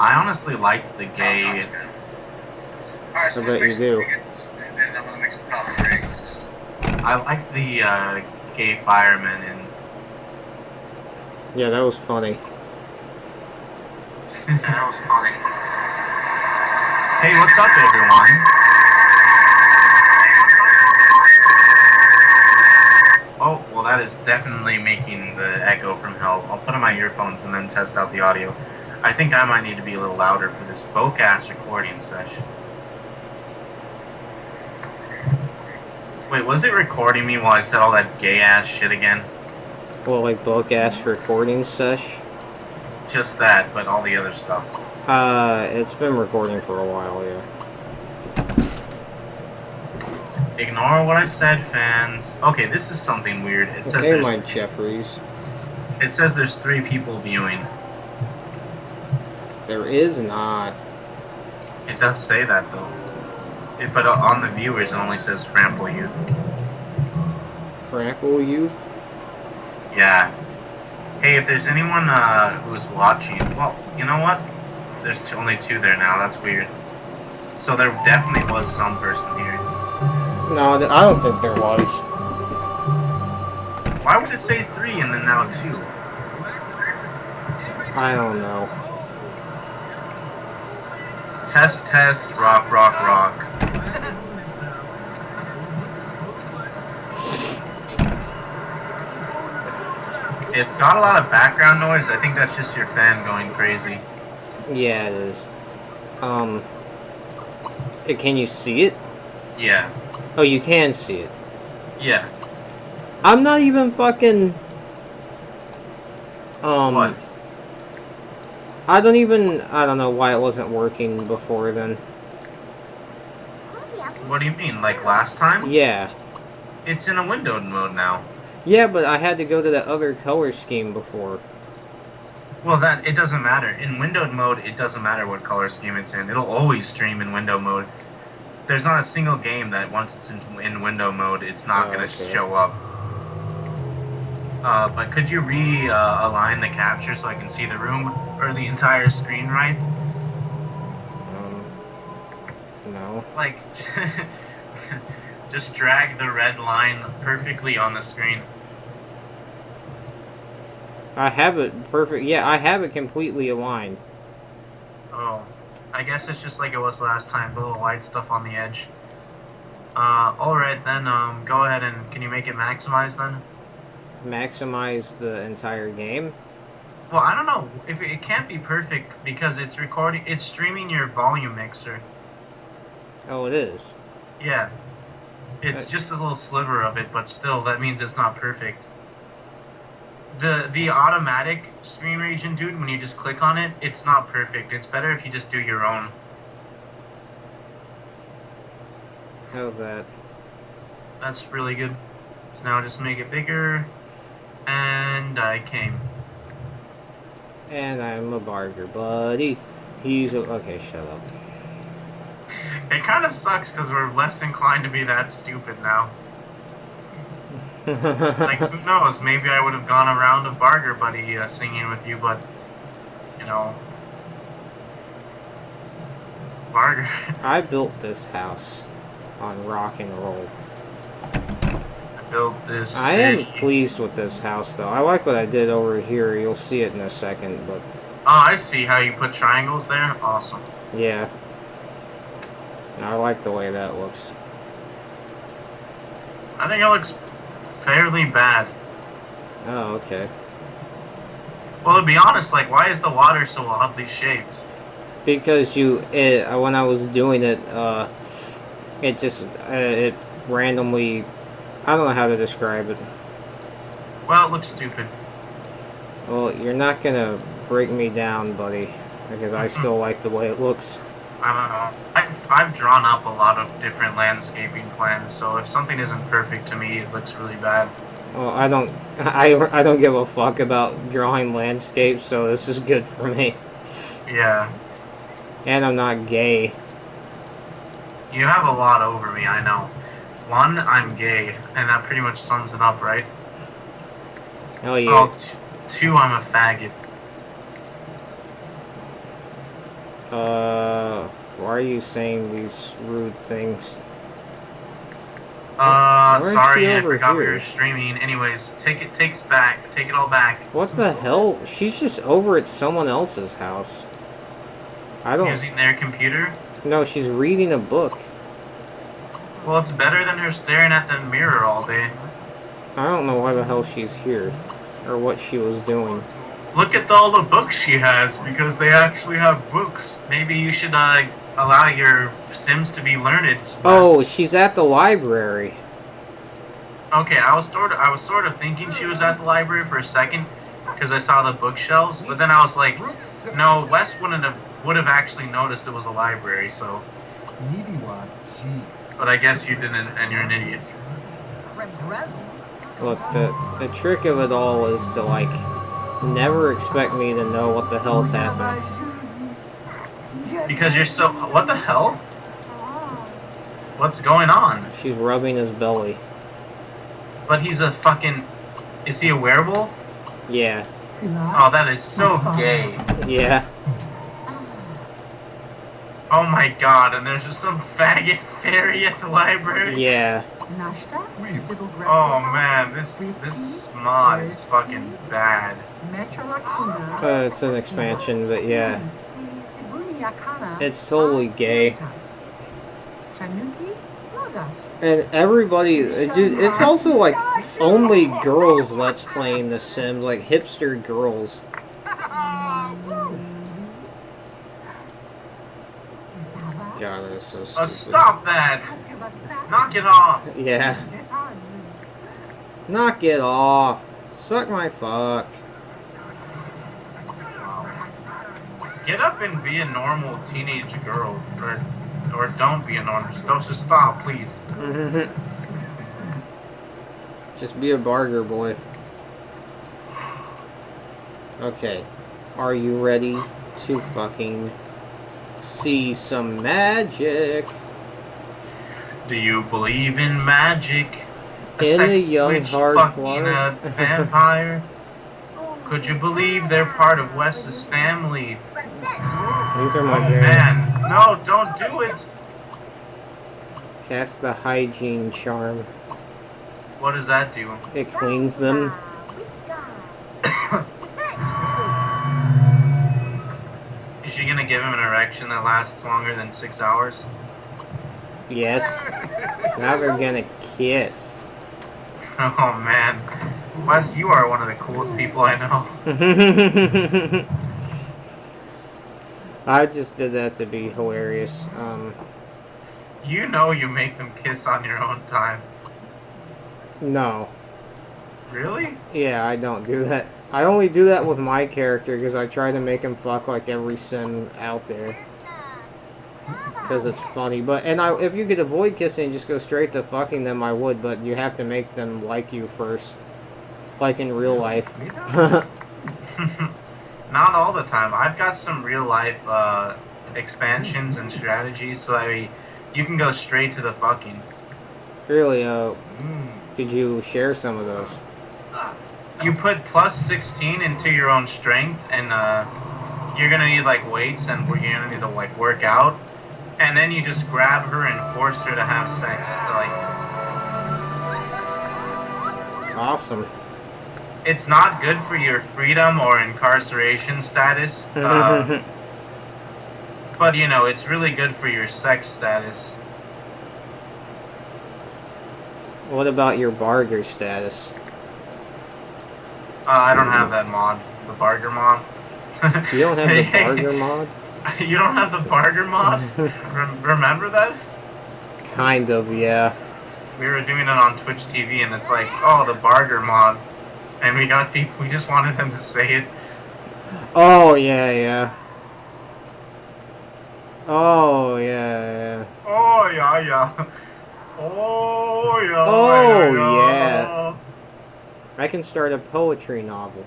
I honestly like the gay. I bet you do. I like the gay firemen in. Yeah, that was funny. Hey, what's up, everyone? Oh, well, that is definitely making the echo from hell. I'll put on my earphones and then test out the audio. I think I might need to be a little louder for this Bocast recording session. Wait, was it recording me while I said all that gay ass shit again? Well, like bulk ass recording sesh. Just that, but all the other stuff. It's been recording for a while, yeah. Ignore what I said, fans. Okay, this is something weird. It says Okay, there's my Jeffries. it says there's 3 people viewing. There is not. It does say that though. But on the viewers, it only says Frample Youth. Frackle Youth? Yeah. Hey, if there's anyone who's watching, well, you know what? There's only 2 there now. That's weird. So there definitely was some person here. No, I don't think there was. Why would it say 3 and then now 2? I don't know. Test, test, rock, rock, rock. It's got a lot of background noise. I think that's just your fan going crazy. Yeah, it is. Can you see it? Yeah. Oh, you can see it. Yeah. I'm not even fucking... What? I don't know why it wasn't working before then. What do you mean? Like last time? Yeah. It's in a windowed mode now. Yeah, but I had to go to the other color scheme before. Well, that it doesn't matter. In windowed mode, it doesn't matter what color scheme it's in. It'll always stream in window mode. There's not a single game that once it's in window mode, it's not going to Okay. show up. But could you realign the capture so I can see the room or the entire screen right? No. Like, just drag the red line perfectly on the screen. I have it perfect. Yeah, I have it completely aligned. Oh, I guess it's just like it was last time, the little white stuff on the edge. Alright then, go ahead and can you make it maximize then? Maximize the entire game. Well, I don't know if it can't be perfect because it's streaming your volume mixer. Oh, it is. Yeah, it's just a little sliver of it, but still, that means it's not perfect. The automatic screen region, dude, when you just click on it, it's not perfect. It's better if you just do your own. How's that? That's really good. So now just make it bigger, and I came. And I'm a barger buddy. Okay, shut up. It kind of sucks because we're less inclined to be that stupid now. Like, who knows? Maybe I would have gone around a Barger Buddy singing with you, but, you know, Barger. I built this house on rock and roll. I built this I city. am pleased with this house, though. I like what I did over here. You'll see it in a second, but... Oh, I see how you put triangles there. Awesome. Yeah. I like the way that looks. I think it looks fairly bad. Oh, okay. Well, to be honest, like, why is the water so oddly shaped? Because when I was doing it, it just, it randomly, I don't know how to describe it. Well, it looks stupid. Well, you're not gonna break me down, buddy, because I still like the way it looks. I don't know. I've drawn up a lot of different landscaping plans, so if something isn't perfect to me, it looks really bad. Well, I don't give a fuck about drawing landscapes, so this is good for me. Yeah. And I'm not gay. You have a lot over me, I know. 1, I'm gay, and that pretty much sums it up, right? Oh yeah. Oh, 2, I'm a faggot. Why are you saying these rude things? Why is she Sorry, I over forgot we here? were streaming. Anyways, take it all back. What the hell? She's just over at someone else's house. I don't... Using their computer? No, she's reading a book. Well, it's better than her staring at the mirror all day. I don't know why the hell she's here. Or what she was doing. Look at all the books she has, because they actually have books. Maybe you should, allow your Sims to be learned. Oh, she's at the library. Okay, I was sort of thinking she was at the library for a second, because I saw the bookshelves, but then I was like, no, Wes would have actually noticed it was a library, so. But I guess you didn't, and you're an idiot. Look, the trick of it all is to, like, never expect me to know what the hell's happening. Because you're so... What the hell? What's going on? She's rubbing his belly. But he's a fucking... Is he a werewolf? Yeah. Oh, that is so gay. Yeah. Oh my god, and there's just some faggot fairy at the library? Yeah. Oh man, this mod is fucking bad. It's an expansion, but yeah. It's totally gay. And everybody, dude, it's also like only girls let's playing The Sims, like hipster girls. God, that is so stupid. Stop that! Knock it off! Yeah. Knock it off. Suck my fuck. Get up and be a normal teenage girl, or don't be a normal. Just stop, please. Just be a barger boy. Okay, are you ready to fucking see some magic? Do you believe in magic? In a sex young witch hard fucking water? a vampire? Could you believe they're part of Wes's family? These are my parents. Man, no, don't do it! Cast the hygiene charm. What does that do? It cleans them. Is she gonna give him an erection that lasts longer than 6 hours? Yes. Now they're gonna kiss. Oh man. Wes, you are one of the coolest people I know. I just did that to be hilarious. You know you make them kiss on your own time. No. Really? Yeah, I don't do that. I only do that with my character because I try to make him fuck like every sim out there. Because it's funny. But if you could avoid kissing and just go straight to fucking them, I would. But you have to make them like you first. Like in real life. Not all the time. I've got some real life expansions and strategies so that you can go straight to the fucking. Really, could you share some of those? You put plus 16 into your own strength, and you're gonna need like weights, and you're gonna need to like work out, and then you just grab her and force her to have sex. Like, awesome. It's not good for your freedom or incarceration status, but you know it's really good for your sex status. What about your barger status? I don't have that mod, the barger mod. You don't have the barger mod? You don't have the barger mod? Remember that? Kind of, yeah. We were doing it on Twitch TV, and it's like, oh, the barger mod. And we got people, we just wanted them to say it. Oh, yeah, yeah. Oh, yeah, yeah. Oh, yeah, yeah. Oh, yeah. Oh, yeah. I can start a poetry novel.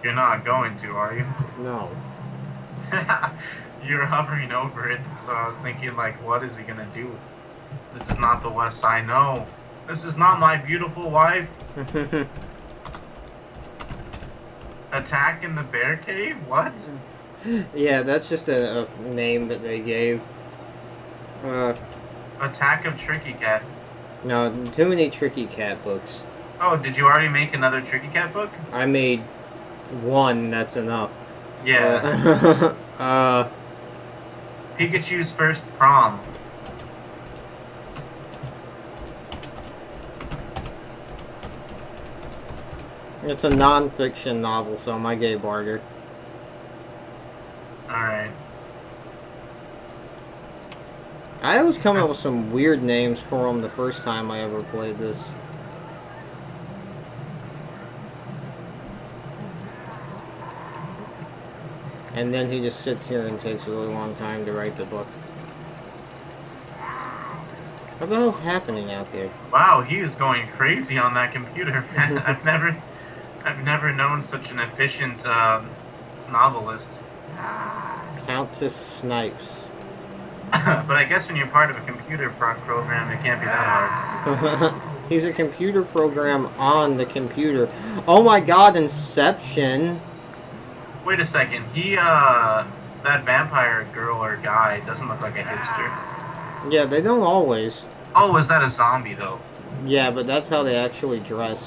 You're not going to, are you? No. You're hovering over it, so I was thinking, like, what is he gonna do? This is not the West I know. This is not my beautiful wife. Attack in the Bear Cave? What? Yeah, that's just a name that they gave. Uh, Attack of Tricky Cat. no, too many Tricky Cat books. Oh, did you already make another Tricky Cat book? I made one, that's enough. Yeah. Pikachu's first prom. It's a non-fiction novel, so my gay barter. Alright. I was coming up with some weird names for him the first time I ever played this. And then he just sits here and takes a really long time to write the book. What the hell's happening out there? Wow, he is going crazy on that computer, man. I've never known such an efficient novelist. Countess Snipes. But I guess when you're part of a computer program, it can't be that hard. He's a computer program on the computer. Oh my god, Inception. Wait a second. That vampire girl or guy doesn't look like a hipster. Yeah, they don't always. Oh, is that a zombie, though? Yeah, but that's how they actually dress.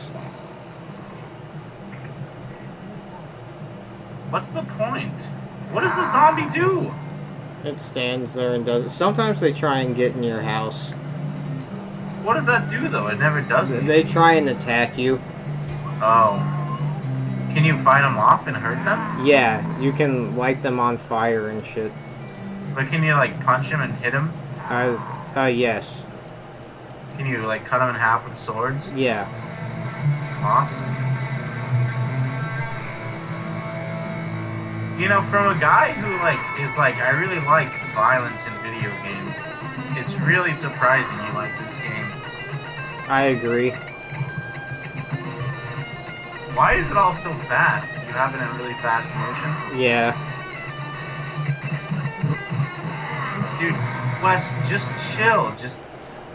What's the point? What does the zombie do? It stands there and does it. Sometimes they try and get in your house. What does that do, though? It never does anything. They try and attack you. Oh. Can you fight them off and hurt them? Yeah, you can light them on fire and shit. But can you, like, punch them and hit them? Yes. Can you, like, cut them in half with swords? Yeah. Awesome. You know, from a guy who, like, is like, I really like violence in video games, it's really surprising you like this game. I agree. Why is it all so fast? You have it in really fast motion? Yeah. Dude, Wes, just chill.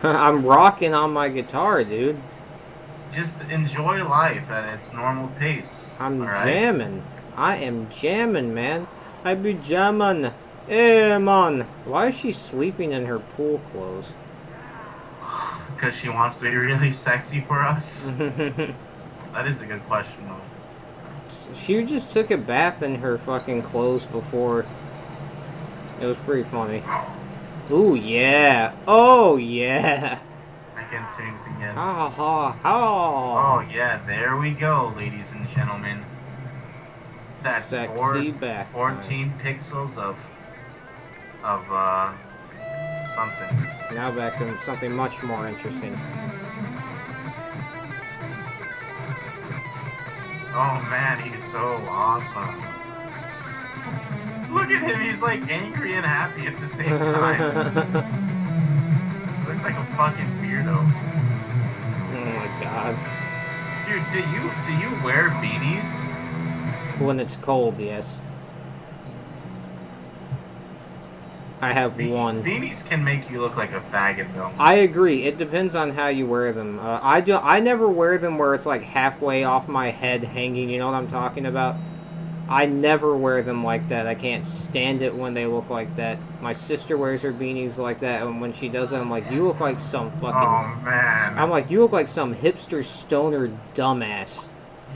I'm rocking on my guitar, dude. Just enjoy life at its normal pace. I'm right? jamming. I am jamming, man. I be jamming. Hey, man. Why is she sleeping in her pool clothes? Because she wants to be really sexy for us? That is a good question, though. She just took a bath in her fucking clothes before. It was pretty funny. Ooh, yeah. Oh, yeah. I can't say anything yet. Ha ha ha. Oh, yeah, there we go, ladies and gentlemen. That's Sexy bath 14 pixels of something. Now back to something much more interesting. Oh man, he's so awesome. Look at him, he's like angry and happy at the same time. Looks like a fucking weirdo. Oh my god. Dude, do you wear beanies? When it's cold, yes. I have one. Beanies can make you look like a faggot, though. I agree. It depends on how you wear them. I never wear them where it's like halfway off my head hanging. You know what I'm talking about? I never wear them like that. I can't stand it when they look like that. My sister wears her beanies like that, and when she does it, I'm like, you look like some fucking... Oh, man. I'm like, you look like some hipster stoner dumbass.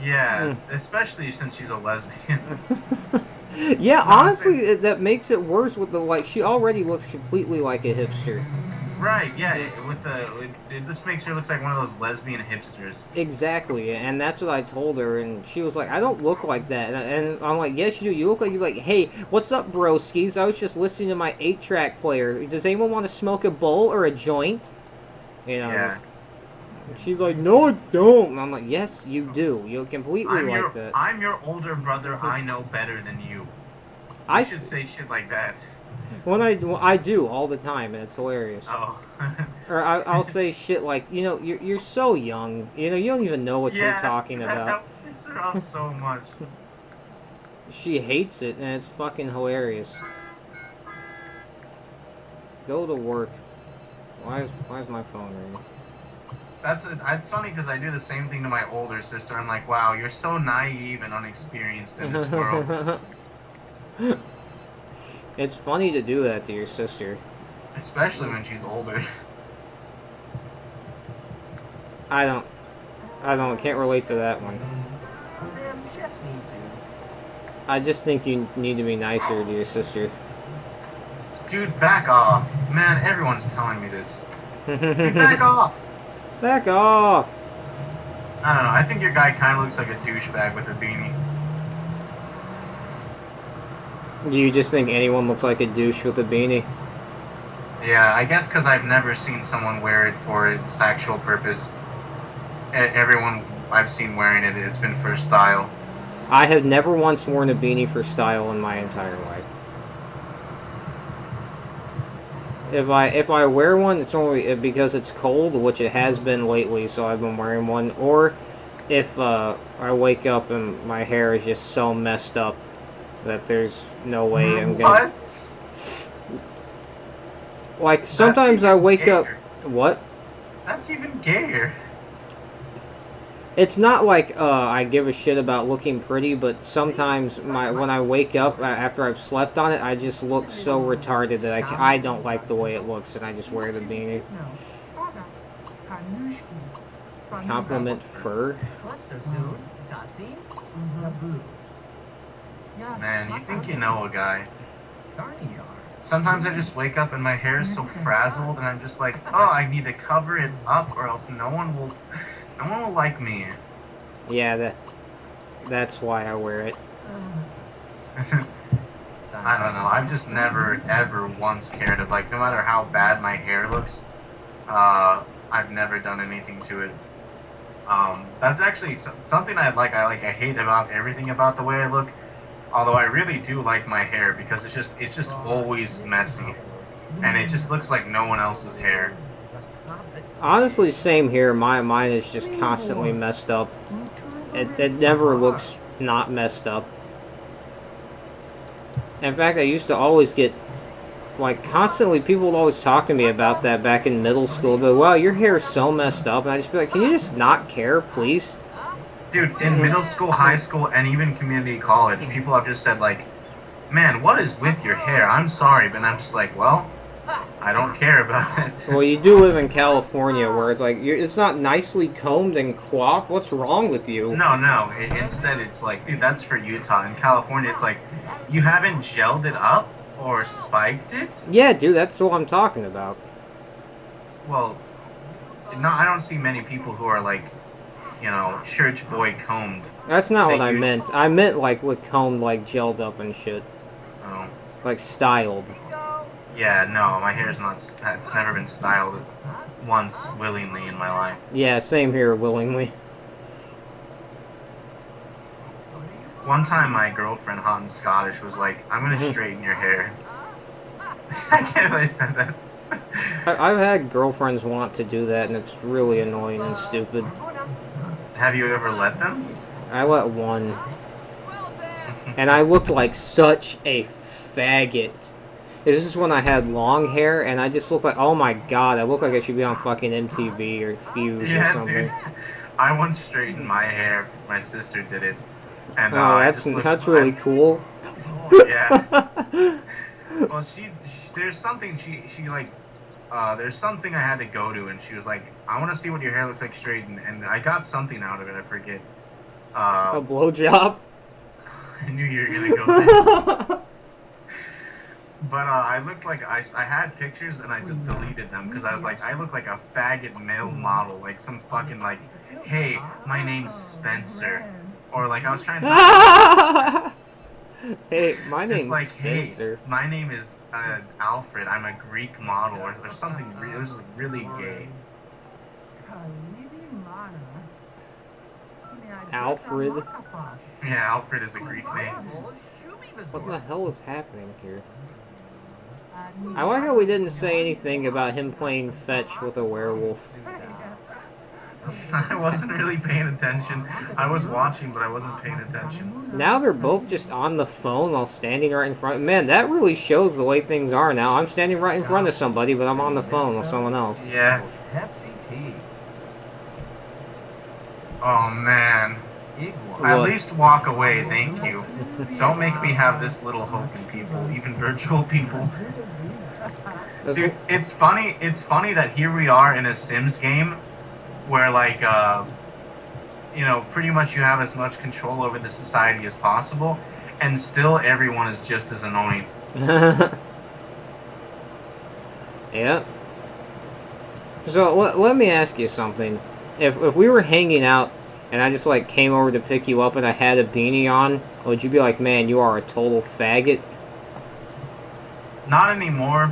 Yeah, especially since she's a lesbian. Yeah, honestly, that makes it worse with the, like, she already looks completely like a hipster. Right, yeah, it just makes her look like one of those lesbian hipsters. Exactly, and that's what I told her, and she was like, I don't look like that. And I'm like, yes, you do. You look like, hey, what's up, broskies? I was just listening to my 8-track player. Does anyone want to smoke a bowl or a joint? You know? Yeah. And she's like, no, I don't. And I'm like, yes, you do. You completely like that. I'm your older brother. I know better than you. I should say shit like that. When I do all the time, and it's hilarious. Oh. Or I'll say shit like, you know, you're so young. You know, you don't even know what you're talking about. That pisses her off so much. She hates it, and it's fucking hilarious. Go to work. Why is my phone ringing? It's funny because I do the same thing to my older sister. I'm like, wow, you're so naive and unexperienced in this world. It's funny to do that to your sister. Especially when she's older. I can't relate to that one. I just think you need to be nicer to your sister. Dude, back off. Man, everyone's telling me this. Dude, back off. Back off. I don't know. I think your guy kind of looks like a douchebag with a beanie. Do you just think anyone looks like a douche with a beanie? Yeah, I guess because I've never seen someone wear it for its actual purpose. Everyone I've seen wearing it, it's been for style. I have never once worn a beanie for style in my entire life. If I wear one, it's only because it's cold, which it has been lately, so I've been wearing one. Or if I wake up and my hair is just so messed up that there's no way I'm gonna. What? Like sometimes I wake gayer. up. What? That's even gayer. It's not like I give a shit about looking pretty, but sometimes when I wake up after I've slept on it, I just look so retarded that I don't like the way it looks, and I just wear the beanie. Compliment fur. Man, you think you know a guy. Sometimes I just wake up and my hair is so frazzled, and I'm just like, oh, I need to cover it up, or else no one will like me. Yeah, that's why I wear it. I don't know. I've just never, ever once cared of, like, no matter how bad my hair looks, I've never done anything to it. That's actually something I hate about everything about the way I look. Although I really do like my hair because it's just always messy, and it just looks like no one else's hair. Honestly, same here. Mine is just constantly messed up. It never looks not messed up. In fact, I used to always get, like, constantly, people would always talk to me about that back in middle school. But, wow, your hair is so messed up. And I'd just be like, can you just not care, please? Dude, in middle school, high school, and even community college, people have just said, like, man, what is with your hair? I'm sorry, but I'm just like, well, I don't care about it. Well, you do live in California, where it's like, it's not nicely combed and coiffed. What's wrong with you? No. Instead, it's like, dude, that's for Utah. In California, it's like, you haven't gelled it up or spiked it? Yeah, dude, that's what I'm talking about. Well, no, I don't see many people who are like, you know, church boy combed. That's not what I meant. I meant like with combed, like gelled up and shit. Oh. Like styled. Yeah, no, my hair's not. It's never been styled once willingly in my life. Yeah, same here, willingly. One time, my girlfriend, hot and Scottish, was like, "I'm gonna straighten your hair." I can't believe I said that. I've had girlfriends want to do that, and it's really annoying and stupid. Have you ever let them? I let one. And I looked like such a faggot. This is when I had long hair, and I just looked like, oh my god, I look like I should be on fucking MTV or Fuse or something. Dude. I once straightened my hair. My sister did it. And, oh, that's really cool. Yeah. Well, there's something she like. There's something I had to go to, and she was like, "I want to see what your hair looks like straightened," and I got something out of it. I forget. A blowjob. I knew you were gonna go there. But I looked like I had pictures and I just deleted them because I was like, I look like a faggot male model, like some fucking like, hey, my name's Spencer, or like I was trying to. Hey, my name's like, Spencer. Hey, my name is Alfred. I'm a Greek model, or something. It was really gay. Alfred. Yeah, Alfred is a Greek name. What the hell is happening here? I like how we didn't say anything about him playing fetch with a werewolf. I wasn't really paying attention. I was watching, but I wasn't paying attention. Now they're both just on the phone while standing right in front. Man, that really shows the way things are now. I'm standing right in front of somebody, but I'm on the phone with someone else. Yeah. Oh man. At What? least walk away, thank you. Don't make me have this little hope in people, even virtual people. Dude, it's funny. It's funny that here we are in a Sims game where, like, pretty much you have as much control over the society as possible, and still everyone is just as annoying. Yeah. So let me ask you something. If we were hanging out and I just like came over to pick you up and I had a beanie on, would you be like, man, you are a total faggot? Not anymore,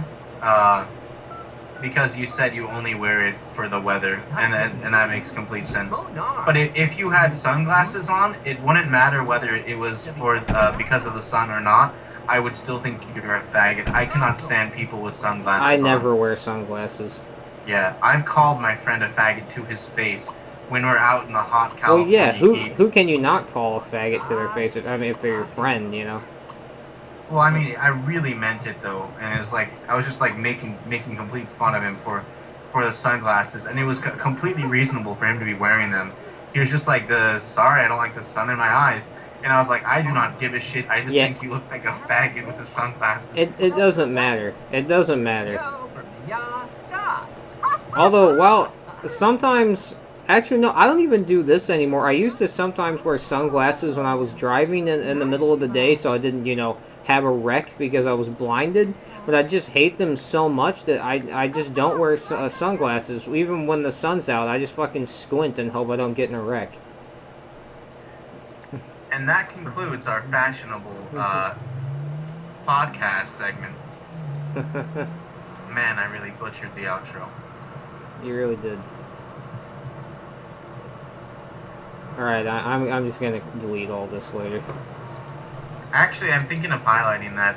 because you said you only wear it for the weather, and that makes complete sense. But if you had sunglasses on, it wouldn't matter whether it was for because of the sun or not. I would still think you're a faggot. I cannot stand people with sunglasses I on. never wear sunglasses. Yeah, I've called my friend a faggot to his face when we're out in the hot Well, California yeah, heat. who can you not call a faggot to their face? I mean, if they're your friend, you know. Well, I mean, I really meant it though, and it was like I was just like making complete fun of him for the sunglasses, and it was completely reasonable for him to be wearing them. He was just like, sorry, I don't like the sun in my eyes," and I was like, "I do not give a shit. I just Yeah. think you look like a faggot with the sunglasses." It doesn't matter. It doesn't matter. Although, well, sometimes... Actually, no, I don't even do this anymore. I used to sometimes wear sunglasses when I was driving in the middle of the day so I didn't, have a wreck because I was blinded. But I just hate them so much that I just don't wear sunglasses. Even when the sun's out, I just fucking squint and hope I don't get in a wreck. And that concludes our fashionable podcast segment. Man, I really butchered the outro. You really did. Alright, I'm just gonna delete all this later. Actually, I'm thinking of highlighting that.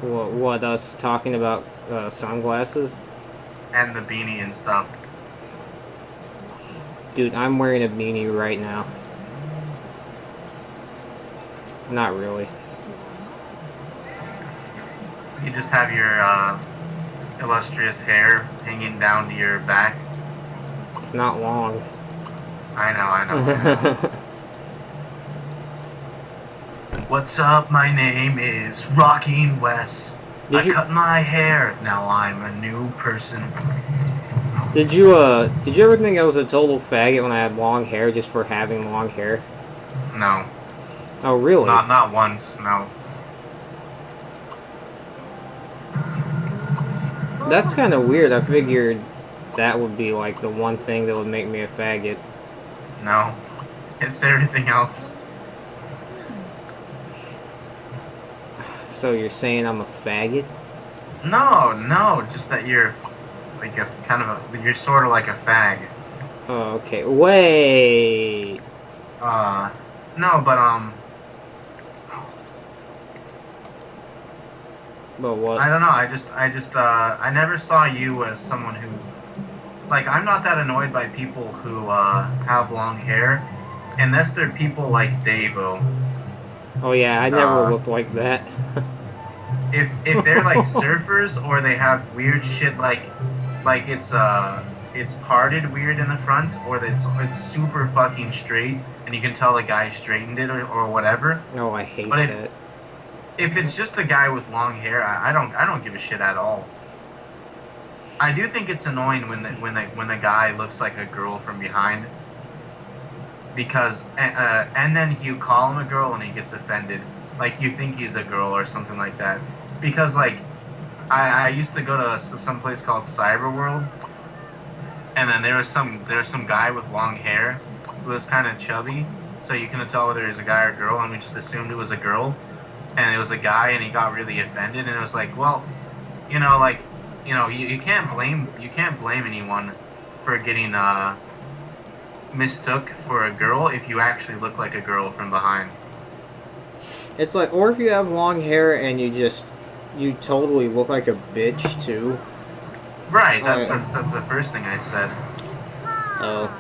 What us talking about sunglasses? And the beanie and stuff. Dude, I'm wearing a beanie right now. Not really. You just have your illustrious hair hanging down to your back. It's not long. I know. What's up? My name is Rocking Wes. I cut my hair. Now I'm a new person. Did you ever think I was a total faggot when I had long hair just for having long hair? No. Oh, really? Not once, no. That's kind of weird. I figured that would be like the one thing that would make me a faggot. No. It's everything else. So you're saying I'm a faggot? No, just that you're like you're sort of like a fag. Oh, okay. Wait. No, but But what? I don't know. I never saw you as someone who, like, I'm not that annoyed by people who have long hair, unless they're people like Davo. Oh yeah, I never looked like that. if they're like surfers or they have weird shit like it's parted weird in the front, or it's super fucking straight and you can tell the guy straightened it or whatever. No, I hate that. If it's just a guy with long hair, I don't give a shit at all. I do think it's annoying when the guy looks like a girl from behind, because and then you call him a girl and he gets offended, like you think he's a girl or something like that. Because like I used to go to some place called Cyberworld, and then there was some guy with long hair who was kind of chubby, so you couldn't tell whether it was a guy or a girl, and we just assumed it was a girl. And it was a guy, and he got really offended, and it was like, well, you can't blame anyone for getting mistook for a girl if you actually look like a girl from behind. It's like, or if you have long hair and you totally look like a bitch too. Right. That's the first thing I said. Oh.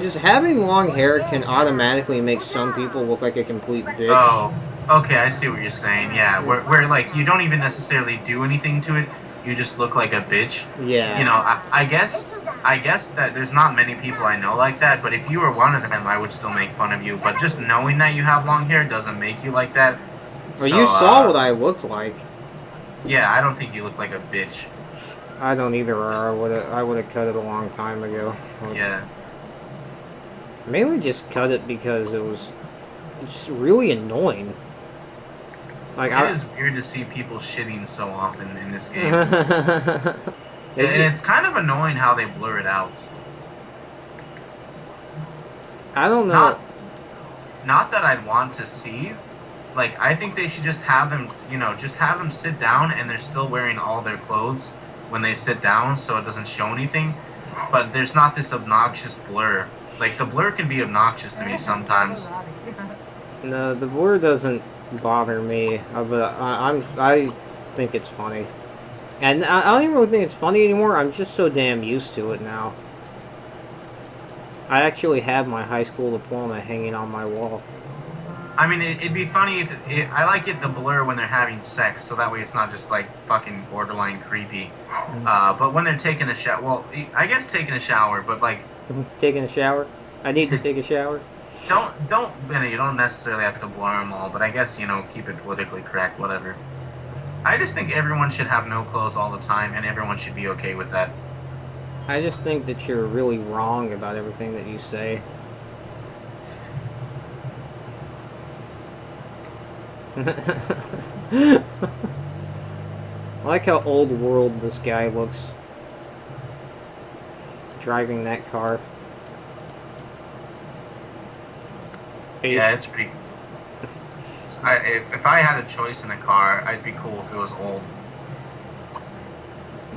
Just having long hair can automatically make some people look like a complete bitch. Oh, okay, I see what you're saying. Yeah, where like you don't even necessarily do anything to it, you just look like a bitch. Yeah. I guess I guess that there's not many people I know like that, but if you were one of them, I would still make fun of you. But just knowing that you have long hair doesn't make you like that. Well, So, you saw what I looked like. yeah, I don't think you look like a bitch. I don't either, or I would have cut it a long time ago. Yeah. Mainly just cut it because it was just really annoying. Like It is weird to see people shitting so often in this game. and It's kind of annoying how they blur it out. I don't know. Not that I'd want to see. Like, I think they should just have them, just have them sit down and they're still wearing all their clothes when they sit down so it doesn't show anything. But there's not this obnoxious blur. Like, the blur can be obnoxious to me sometimes. No, the blur doesn't bother me, but I think it's funny. And I don't even really think it's funny anymore. I'm just so damn used to it now. I actually have my high school diploma hanging on my wall. I mean, it'd be funny if I like the blur when they're having sex, so that way it's not just like fucking borderline creepy. But when they're taking a shower, well, I guess taking a shower, but like taking a shower. I need to take a shower. You don't necessarily have to blur them all, but I guess keep it politically correct, whatever. I just think everyone should have no clothes all the time, and everyone should be okay with that. I just think that you're really wrong about everything that you say. I like how old world this guy looks driving that car. Yeah, it's pretty. If I had a choice in a car, I'd be cool if it was old.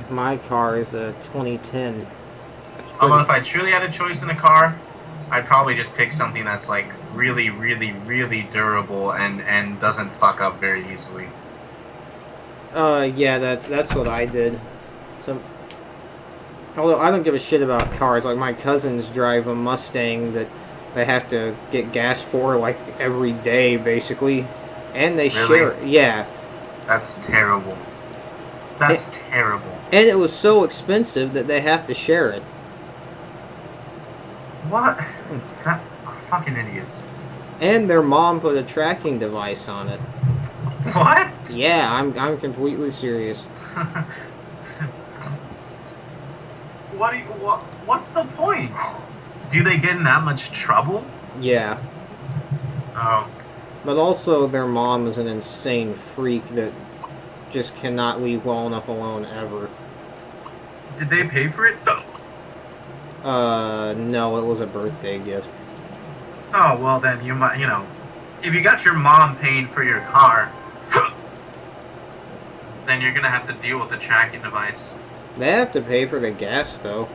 My car is a 2010. Although if I truly had a choice in a car, I'd probably just pick something that's like really, really, really durable and doesn't fuck up very easily. Yeah, that's what I did. So, although I don't give a shit about cars, like my cousins drive a Mustang that they have to get gas for like every day, basically, and they share. Yeah. That's terrible. That's terrible. And it was so expensive that they have to share it. What? That fucking idiots. And their mom put a tracking device on it. What? Yeah, I'm completely serious. What's the point? Do they get in that much trouble? Yeah. Oh. But also their mom is an insane freak that just cannot leave well enough alone ever. Did they pay for it? No, it was a birthday gift. Oh, well then you might, if you got your mom paying for your car, then you're gonna have to deal with the tracking device. They have to pay for the gas though.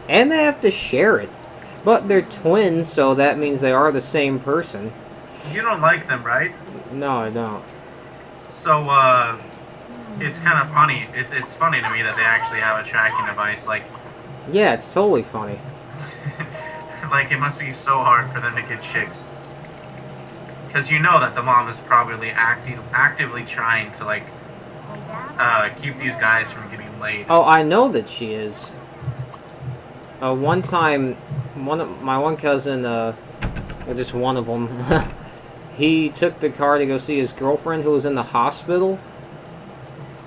And they have to share it. But they're twins, so that means they are the same person. You don't like them, right? No, I don't. So, it's kind of funny. It's funny to me that they actually have a tracking device. Like, yeah, it's totally funny. Like, it must be so hard for them to get chicks. Because you know that the mom is probably actively trying to, like, keep these guys from getting laid. Oh, I know that she is. One time, my one cousin, well, just one of them, he took the car to go see his girlfriend who was in the hospital,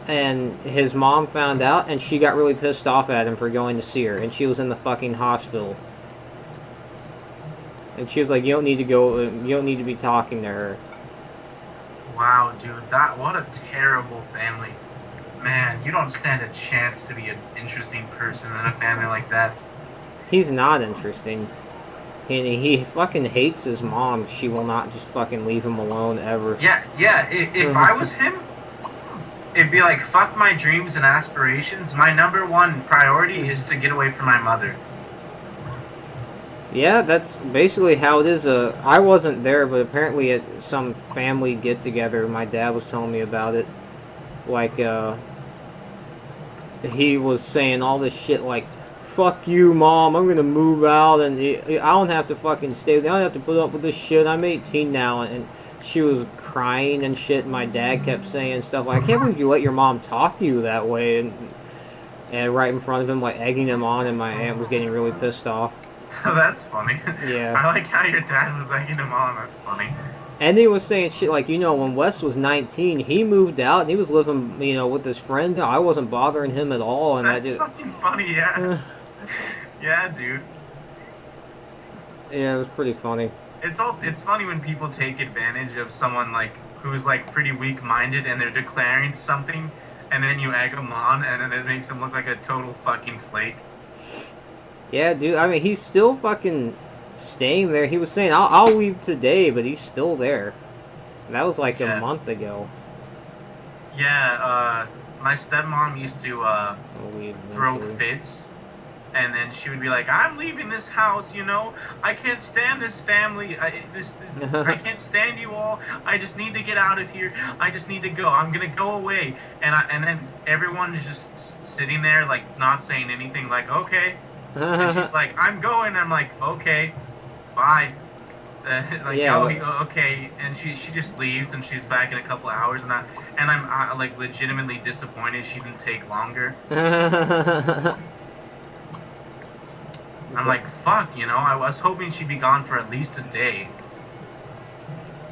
and his mom found out, and she got really pissed off at him for going to see her, and she was in the fucking hospital. And she was like, you don't need to go, you don't need to be talking to her. Wow, dude, what a terrible family. Man, you don't stand a chance to be an interesting person in a family like that. He's not interesting. He fucking hates his mom. She will not just fucking leave him alone ever. Yeah, if I was him, it'd be like, fuck my dreams and aspirations. My number one priority is to get away from my mother. Yeah, that's basically how it is. I wasn't there, but apparently at some family get-together, my dad was telling me about it. Like, he was saying all this shit like, fuck you, Mom, I'm gonna move out, and I don't have to fucking stay there. I don't have to put up with this shit. I'm 18 now, and she was crying and shit, and my dad kept saying stuff like, I can't believe you let your mom talk to you that way, and and right in front of him, like egging him on, and my aunt was getting really pissed off. That's funny. Yeah. I like how your dad was egging him on. That's funny. And he was saying shit like, when Wes was 19, he moved out and he was living, with his friend. I wasn't bothering him at all, and I That's just, fucking funny, yeah. Yeah, dude. yeah, it was pretty funny. It's funny when people take advantage of someone like who's like pretty weak-minded and they're declaring something, and then you egg them on, and then it makes them look like a total fucking flake. Yeah, dude. I mean, he's still fucking staying there. He was saying, I'll leave today, but he's still there. That was like Yeah. a month ago. Yeah, my stepmom used to I'll leave throw eventually. fits, and then she would be like, "I'm leaving this house, I can't stand this family. I can't stand you all. I just need to get out of here. I just need to go. I'm gonna go away." And then everyone is just sitting there, like not saying anything, like, "Okay." And she's like, "I'm going." I'm like, "Okay, bye." Like, Yeah, oh, okay, and she just leaves, and she's back in a couple hours, and I'm like legitimately disappointed she didn't take longer. I'm like, fuck, I was hoping she'd be gone for at least a day.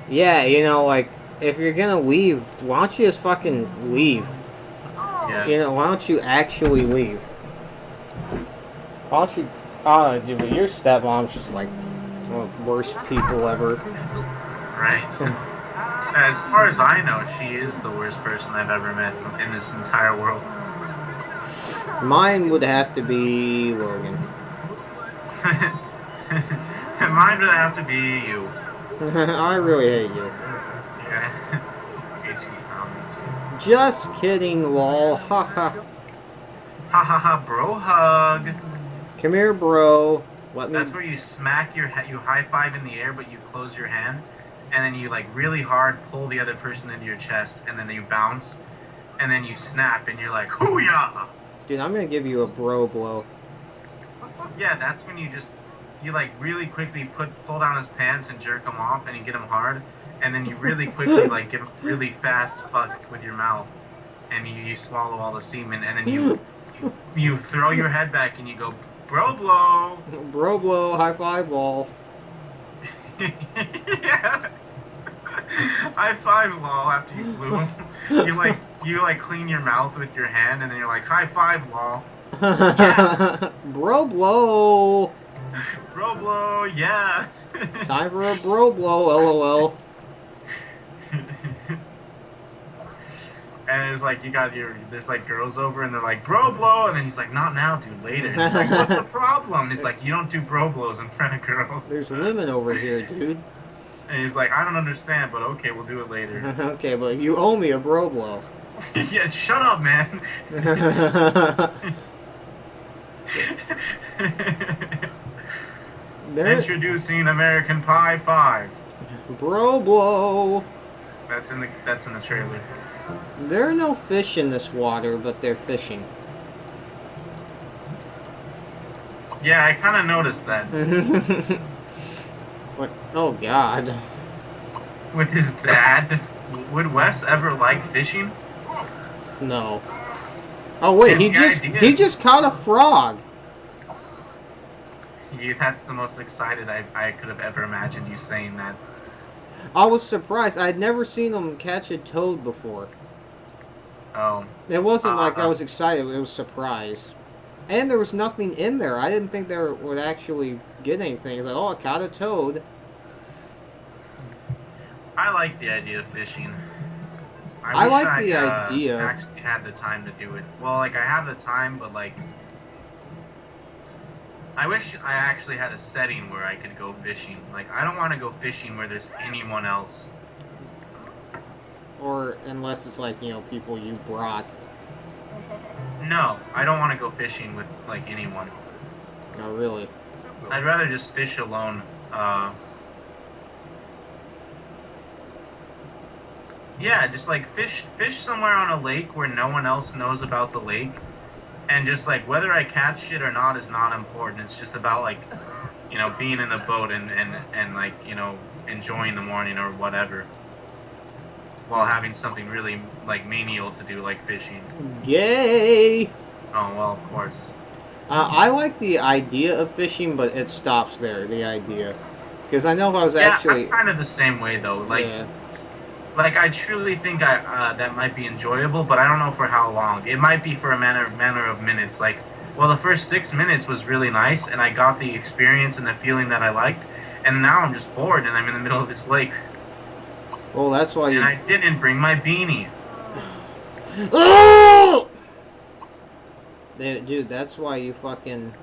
yeah, like, if you're gonna leave, why don't you just fucking leave? Yeah. Why don't you actually leave? Why don't you... Oh, dude, but your stepmom's just like one of the worst people ever. Right. As far as I know, she is the worst person I've ever met in this entire world. Mine would have to be Logan. Mine would have to be you. I really hate you. Yeah. Me too. Just kidding, lol. Haha. Ha ha ha, bro hug. Come here, bro. Let me... That's where you smack you high five in the air, but you close your hand, and then you like really hard pull the other person into your chest, and then you bounce, and then you snap, and you're like, hoo-yah! Dude, I'm gonna give you a bro blow. Yeah, that's when you like really quickly pull down his pants and jerk him off, and you get him hard, and then you really quickly like give him really fast fuck with your mouth, and you swallow all the semen, and then you throw your head back and you go, bro blow. Bro blow, high five ball. Yeah. High five, lol. After you blew him, you like clean your mouth with your hand, and then you're like, high five, lol. Yeah. Bro blow. Bro blow, yeah. Time for a bro blow, lol. And it's like there's like girls over, and they're like, bro blow, and then he's like, not now, dude, later. And it's like, what's the problem? It's like, you don't do bro blows in front of girls. There's women over here, dude. And he's like, I don't understand, but okay, we'll do it later. Okay, but you owe me a bro blow. Yeah, shut up, man. Introducing American Pie 5. Bro blow. That's in the trailer. There are no fish in this water, but they're fishing. Yeah, I kind of noticed that. What? Oh God. With his dad, would Wes ever like fishing? No. Oh wait, he just caught a frog. Yeah, that's the most excited I could have ever imagined you saying that. I was surprised. I'd never seen him catch a toad before. Oh. It wasn't like I was excited. It was surprise. And there was nothing in there. I didn't think there would actually get anything. It's like, oh, I caught a toad. I like the idea of fishing. I like the idea. Actually had the time to do it. Well, like I have the time, but like I wish I actually had a setting where I could go fishing. Like I don't want to go fishing where there's anyone else. Or unless it's like, people you brought. No, I don't want to go fishing with like anyone. No, really. I'd rather just fish alone. Yeah, just like fish somewhere on a lake where no one else knows about the lake, and just like whether I catch it or not is not important. It's just about like, being in the boat and like enjoying the morning or whatever, while having something really like menial to do like fishing. Gay. Oh well, of course. I like the idea of fishing, but it stops there. The idea, because I know if I was Yeah, I'm actually, kind of the same way though. yeah. Like I truly think I that might be enjoyable, but I don't know for how long. It might be for a manner of minutes. Like, well, the first 6 minutes was really nice, and I got the experience and the feeling that I liked, and now I'm just bored, and I'm in the middle of this lake, Well, that's why and you. I didn't bring my beanie. Oh! Dude, that's why you fucking.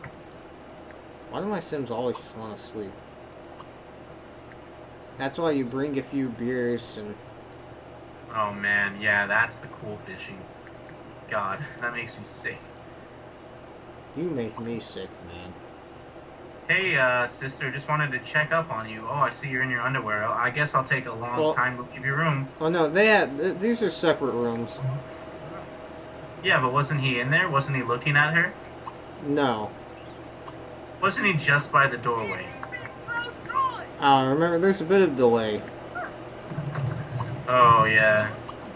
Why do my Sims always just want to sleep? That's why you bring a few beers and. Oh man, yeah, that's the cool fishing. God, that makes me sick. You make me sick, man. Hey, sister, just wanted to check up on you. Oh, I see you're in your underwear. I guess I'll take a long Well, time to leave your room. oh no, they had. These are separate rooms. Yeah, but wasn't he in there? Wasn't he looking at her? No. Wasn't he just by the doorway? Remember, there's a bit of delay. Oh, yeah.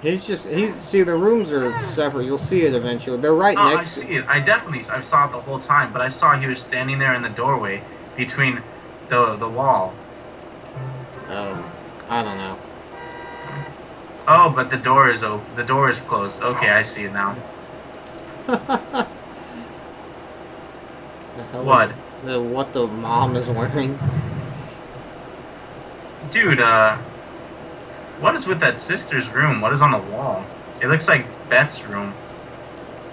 See, the rooms are separate. You'll see it eventually. They're right Oh, I next to. see it. I saw it the whole time, but I saw he was standing there in the doorway between the wall. Oh, I don't know. Oh, but the door is open. The door is closed. Okay, I see it now. What? What the mom is wearing? Dude, what is with that sister's room? What is on the wall? It looks like Beth's room.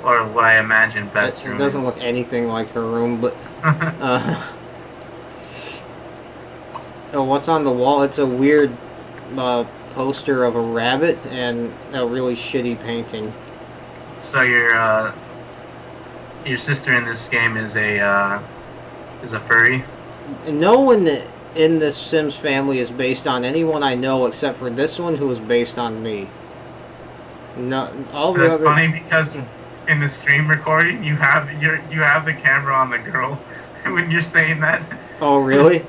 Or what I imagine Beth's It room doesn't is. look anything like her room, but oh, what's on the wall? It's a weird poster of a rabbit and a really shitty painting. So your sister in this game is a furry? No one in this Sims family is based on anyone I know except for this one who is based on me. No, all the That's other. funny because in the stream recording you have the camera on the girl when you're saying that. Oh, really?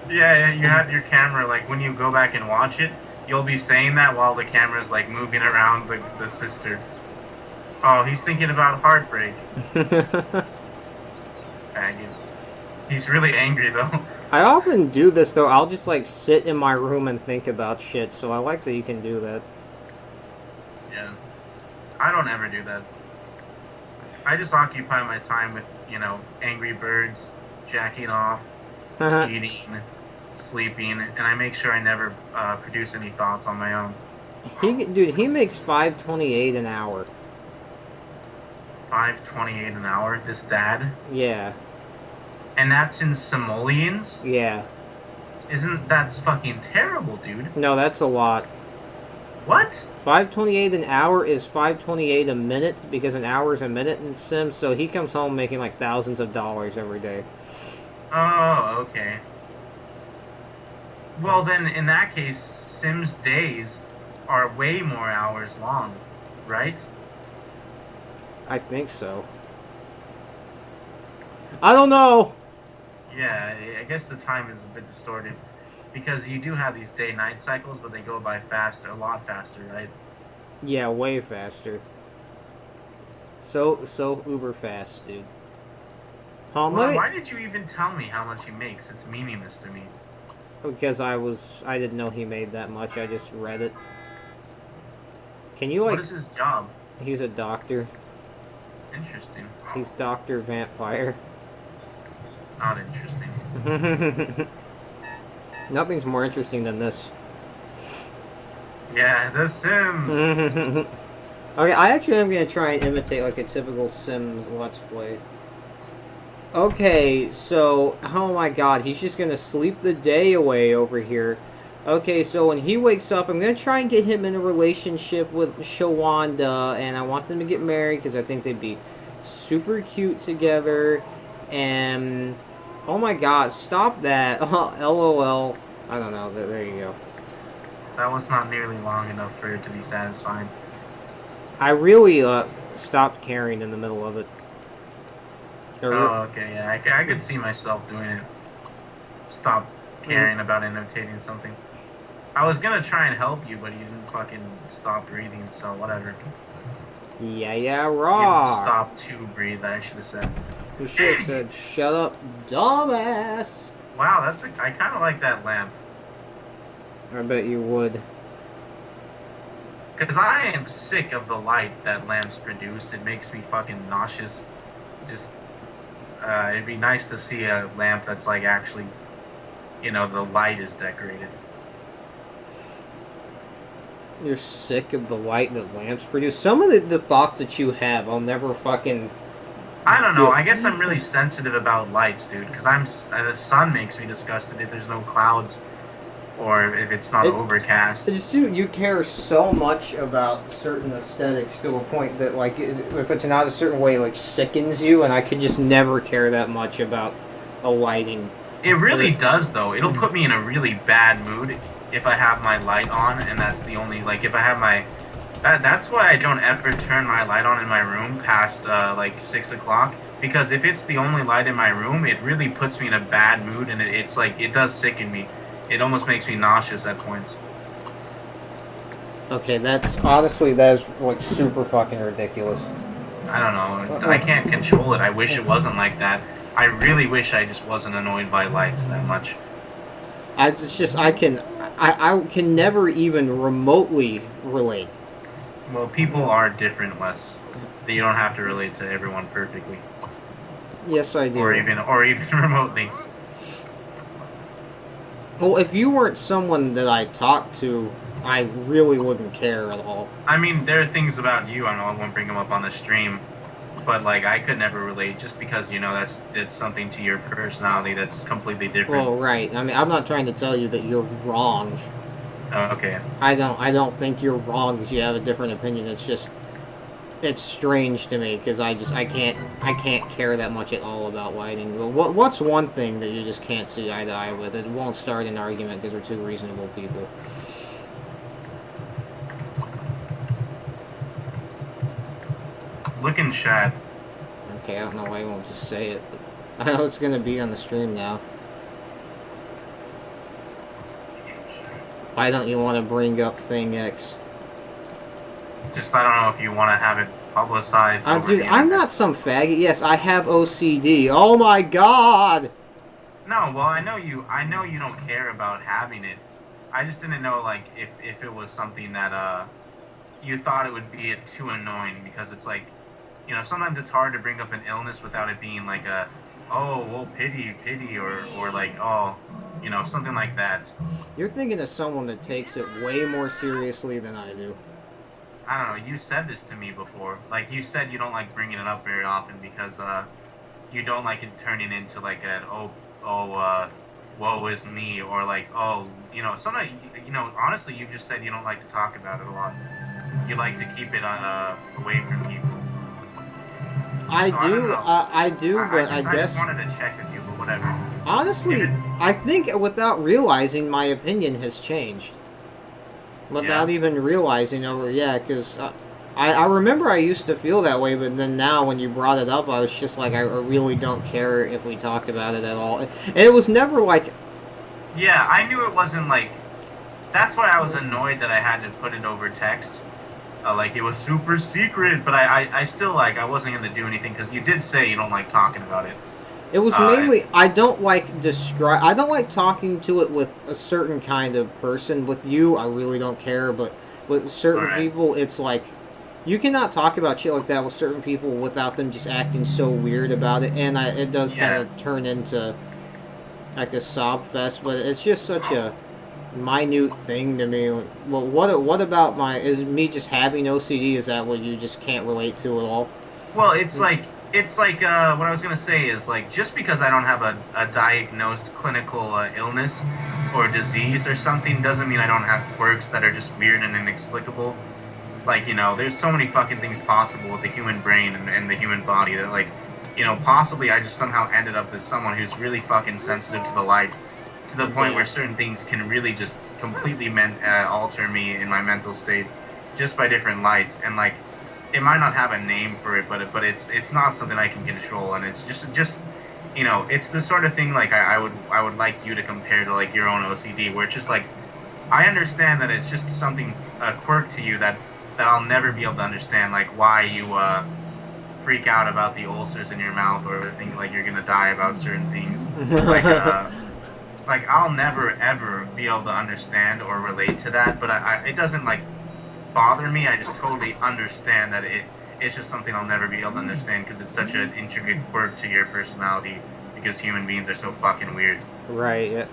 Yeah, you have your camera like when you go back and watch it, you'll be saying that while the camera's like moving around the sister. Oh, he's thinking about heartbreak. Faggot. He's really angry though. I often do this though. I'll just like sit in my room and think about shit. So I like that you can do that. Yeah. I don't ever do that. I just occupy my time with, Angry Birds, jacking off, eating, sleeping, and I make sure I never produce any thoughts on my own. Dude, he makes 5.28 an hour. 5.28 an hour, this dad? Yeah. And that's in simoleons? Yeah. That's fucking terrible, dude. No, that's a lot. What? 5.28 an hour is 5.28 a minute because an hour is a minute in Sims. So he comes home making like thousands of dollars every day. Oh, okay. Well, then in that case, Sims days are way more hours long, right? I think so. I don't know. Yeah, I guess the time is a bit distorted because you do have these day-night cycles, but they go by faster, a lot faster, right? Yeah, way faster. So uber fast, dude. Why did you even tell me how much he makes? It's meaningless to me. Because I didn't know he made that much. I just read it. Can you like? What is his job? He's a doctor. Interesting. He's Dr. Vampire. Not interesting. Nothing's more interesting than this. Yeah, The Sims. Okay, I actually am gonna try and imitate like a typical Sims Let's Play. Okay, so oh my god, he's just gonna sleep the day away over here. Okay, so when he wakes up, I'm gonna try and get him in a relationship with Shawanda, and I want them to get married because I think they'd be super cute together. And oh my god, stop that! LOL. I don't know. There you go. That was not nearly long enough for it to be satisfying. I really stopped caring in the middle of it. Oh, okay, yeah, I could see myself doing it. Stop caring about imitating something. I was gonna try and help you, but you didn't fucking stop breathing, so whatever. Yeah, You raw. stop to breathe. I should have said. You should have said, shut up, dumbass. Wow, I kind of like that lamp. I bet you would. Because I am sick of the light that lamps produce. It makes me fucking nauseous. Just, it'd be nice to see a lamp that's like actually, the light is decorated. You're sick of the light that lamps produce. Some of the thoughts that you have, I'll never fucking. I don't know. I guess I'm really sensitive about lights, dude. Because the sun makes me disgusted if there's no clouds, or if it's not overcast. Just you care so much about certain aesthetics to a point that, like, if it's not a certain way, it, like, sickens you. And I could just never care that much about a lighting. It really does, though. It'll put me in a really bad mood if I have my light on, and that's the only, like, if I have my. That's why I don't ever turn my light on in my room past like 6 o'clock, because if it's the only light in my room, it really puts me in a bad mood, and it's like it does sicken me. It almost makes me nauseous at points. Okay, that is like super fucking ridiculous. I don't know. I can't control it. I wish it wasn't like that. I really wish I just wasn't annoyed by lights that much. I can never even remotely relate. Well, people are different, Wes. You don't have to relate to everyone perfectly. Yes, I do. Or even remotely. Well, if you weren't someone that I talked to, I really wouldn't care at all. I mean, there are things about you, I won't bring them up on the stream, but like I could never relate just because it's something to your personality that's completely different. Well, right. I mean, I'm not trying to tell you that you're wrong. Okay. I don't think you're wrong because you have a different opinion. It's strange to me because I can't care that much at all about lighting. But what's one thing that you just can't see eye to eye with? It won't start an argument because we're two reasonable people. Look in chat. Okay, I don't know why you won't just say it, but I know it's gonna be on the stream now. Why don't you want to bring up Thing X? Just I don't know if you want to have it publicized. Dude, I'm not some faggot. Yes, I have OCD. Oh my god! No, well, I know you don't care about having it. I just didn't know, like, if it was something that, you thought it would be too annoying, because it's like, sometimes it's hard to bring up an illness without it being like oh, well, pity, or like, oh, something like that. You're thinking of someone that takes it way more seriously than I do. I don't know, you said this to me before. Like, you said you don't like bringing it up very often because, you don't like it turning into like woe is me, or like, oh, sometimes, honestly, you've just said you don't like to talk about it a lot. You like to keep it away from people. I do, but I guess. I just wanted to check with you, but whatever. Honestly, I think without realizing, my opinion has changed. Without even realizing because I remember I used to feel that way, but then now when you brought it up, I was just like, I really don't care if we talk about it at all. And it was never like... Yeah, I knew it wasn't like... That's why I was annoyed that I had to put it over text. Like, it was super secret, but I still, like, I wasn't going to do anything, because you did say you don't like talking about it. It was mainly, I don't like talking to it with a certain kind of person. With you, I really don't care, but with certain people, it's like, you cannot talk about shit like that with certain people without them just acting so weird about it, and it does kind of turn into, like, a sob fest, but it's just such a minute thing to me. Well, what about is me just having OCD, is that what you just can't relate to at all? Well, it's like what I was going to say is, like, just because I don't have a diagnosed clinical illness or disease or something doesn't mean I don't have quirks that are just weird and inexplicable. Like, there's so many fucking things possible with the human brain and the human body that, like, possibly I just somehow ended up as someone who's really fucking sensitive to the light, to the point where certain things can really just completely alter me in my mental state just by different lights. And, like, it might not have a name for it, but it's not something I can control, and it's just it's the sort of thing, like, I would like you to compare to, like, your own OCD, where it's just like, I understand that it's just something, a quirk to you that that I'll never be able to understand, like why you freak out about the ulcers in your mouth or think like you're gonna die about certain things. Like like I'll never ever be able to understand or relate to that, but it doesn't like bother me. I just totally understand that it's just something I'll never be able to understand because it's such an intricate quirk to your personality because human beings are so fucking weird. Right. Yeah.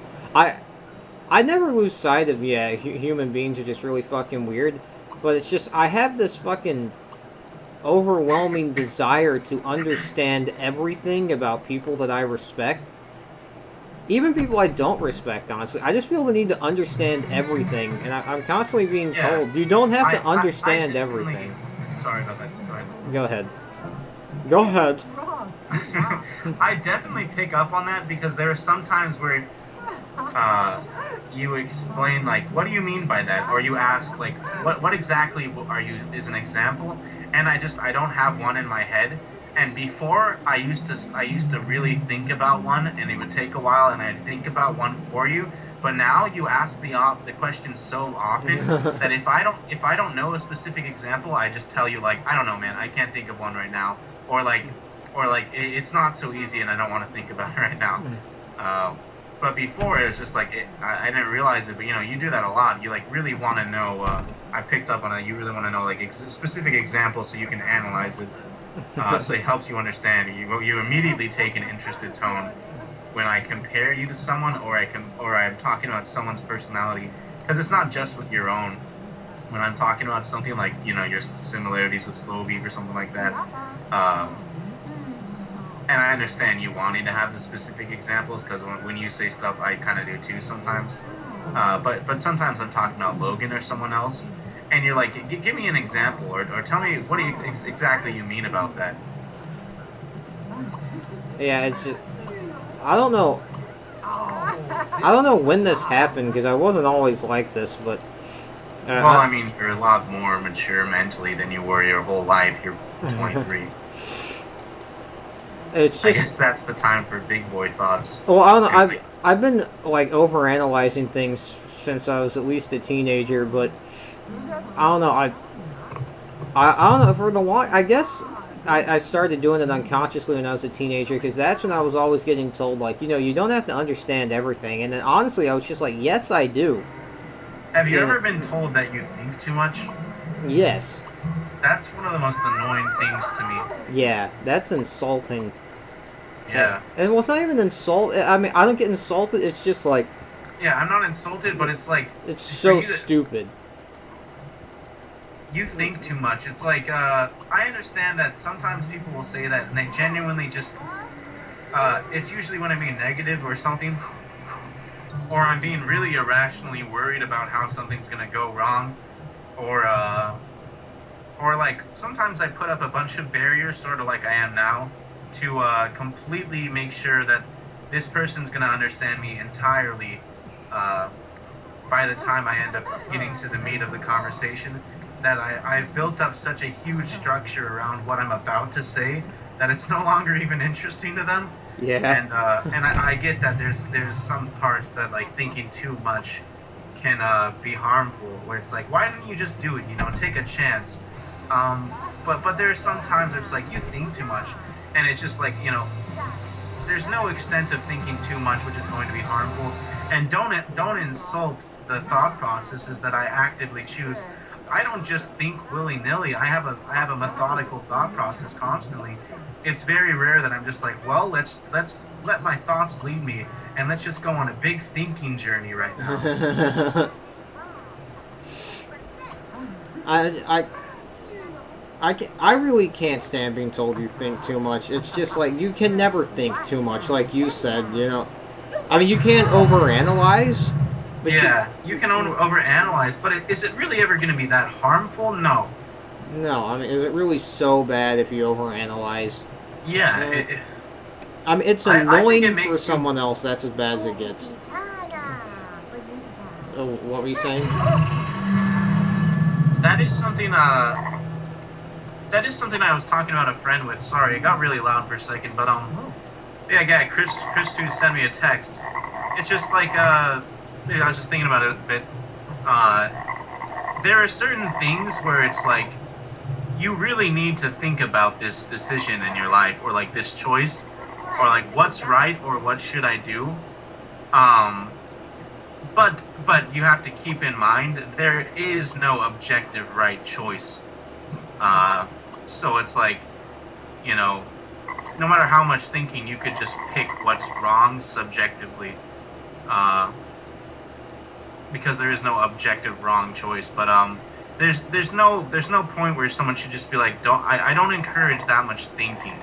I never lose sight of human beings are just really fucking weird, but it's just I have this fucking overwhelming desire to understand everything about people that I respect. Even people I don't respect, honestly. I just feel the need to understand everything, and I'm constantly being Yeah. told, you don't have to I understand definitely. everything. Sorry about that. Go ahead. Go ahead. Go ahead. I definitely pick up on that because there are some times where you explain like, what do you mean by that, or you ask like, what exactly are you is an example, and I don't have one in my head. And before I used to really think about one, and it would take a while, and I'd think about one for you. But now you ask the question so often that if I don't know a specific example, I just tell you like, I don't know, man, I can't think of one right now, or like it's not so easy, and I don't want to think about it right now. But before it was just like I didn't realize it, but you know you do that a lot. You like really want to know. I picked up on it. You really want to know like specific examples so you can analyze it. So it helps you understand. You immediately take an interested tone when I compare you to someone, or I'm talking about someone's personality, because it's not just with your own. When I'm talking about something like your similarities with Slow Beef or something like that, and I understand you wanting to have the specific examples because when you say stuff, I kind of do too sometimes. But sometimes I'm talking about Logan or someone else, and you're like, give me an example or tell me what do you exactly you mean about that. Yeah, it's just I don't know. I don't know when this happened because I wasn't always like this, but Well, I mean, you're a lot more mature mentally than you were your whole life. You're 23. It's just, I guess that's the time for big boy thoughts. well, I don't know. I've been like overanalyzing things since I was at least a teenager, but I don't know. I don't know for the long. I guess I started doing it unconsciously when I was a teenager because that's when I was always getting told like you don't have to understand everything, and then honestly I was just like, yes I do. Have you ever been told that you think too much? Yes. That's one of the most annoying things to me. Yeah, that's insulting. Yeah. And well, it's not even insult. I mean, I don't get insulted. It's just like. Yeah, I'm not insulted, but it's like. It's so stupid. You think too much. It's like, I understand that sometimes people will say that and they genuinely just. It's usually when I'm being negative or something. Or I'm being really irrationally worried about how something's gonna go wrong. Or like, sometimes I put up a bunch of barriers, sort of like I am now, to completely make sure that this person's going to understand me entirely by the time I end up getting to the meat of the conversation. That I've built up such a huge structure around what I'm about to say that it's no longer even interesting to them. Yeah. And I get that there's some parts that like thinking too much can be harmful. Where it's like, why didn't you just do it? Take a chance. But there's sometimes it's like you think too much, and it's just like there's no extent of thinking too much which is going to be harmful. And don't insult the thought processes that I actively choose. I don't just think willy-nilly. I have a methodical thought process constantly. It's very rare that I'm just like, well, let's let my thoughts lead me, and let's just go on a big thinking journey right now. I really can't stand being told you think too much. It's just like you can never think too much, like you said. I mean, you can't overanalyze. Yeah, you can overanalyze, but is it really ever going to be that harmful? No. No, I mean, is it really so bad if you overanalyze? Yeah. I mean, it's annoying for someone else. That's as bad as it gets. Oh, what were you saying? That is something I was talking about a friend with. Sorry, it got really loud for a second, but yeah, Chris who sent me a text. It's just like I was just thinking about it a bit. there are certain things where it's like you really need to think about this decision in your life, or like this choice, or like what's right or what should I do. Um, but you have to keep in mind there is no objective right choice. Uh, so it's like, you know, no matter how much thinking, you could just pick what's wrong subjectively, uh, because there is no objective wrong choice. But there's no point where someone should just be like, I don't encourage that much thinking.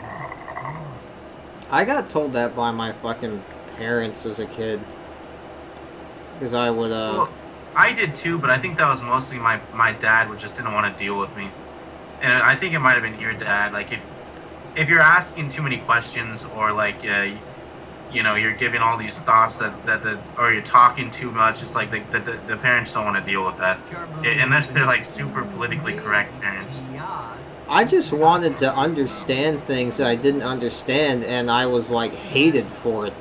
I got told that by my fucking parents as a kid. Because I would, Well, I did too, but I think that was mostly my dad just didn't want to deal with me, and I think it might have been your dad. Like if you're asking too many questions, or like you're giving all these thoughts or you're talking too much, it's like the parents don't want to deal with that, unless they're like super politically correct parents. I just wanted to understand things that I didn't understand, and I was like hated for it.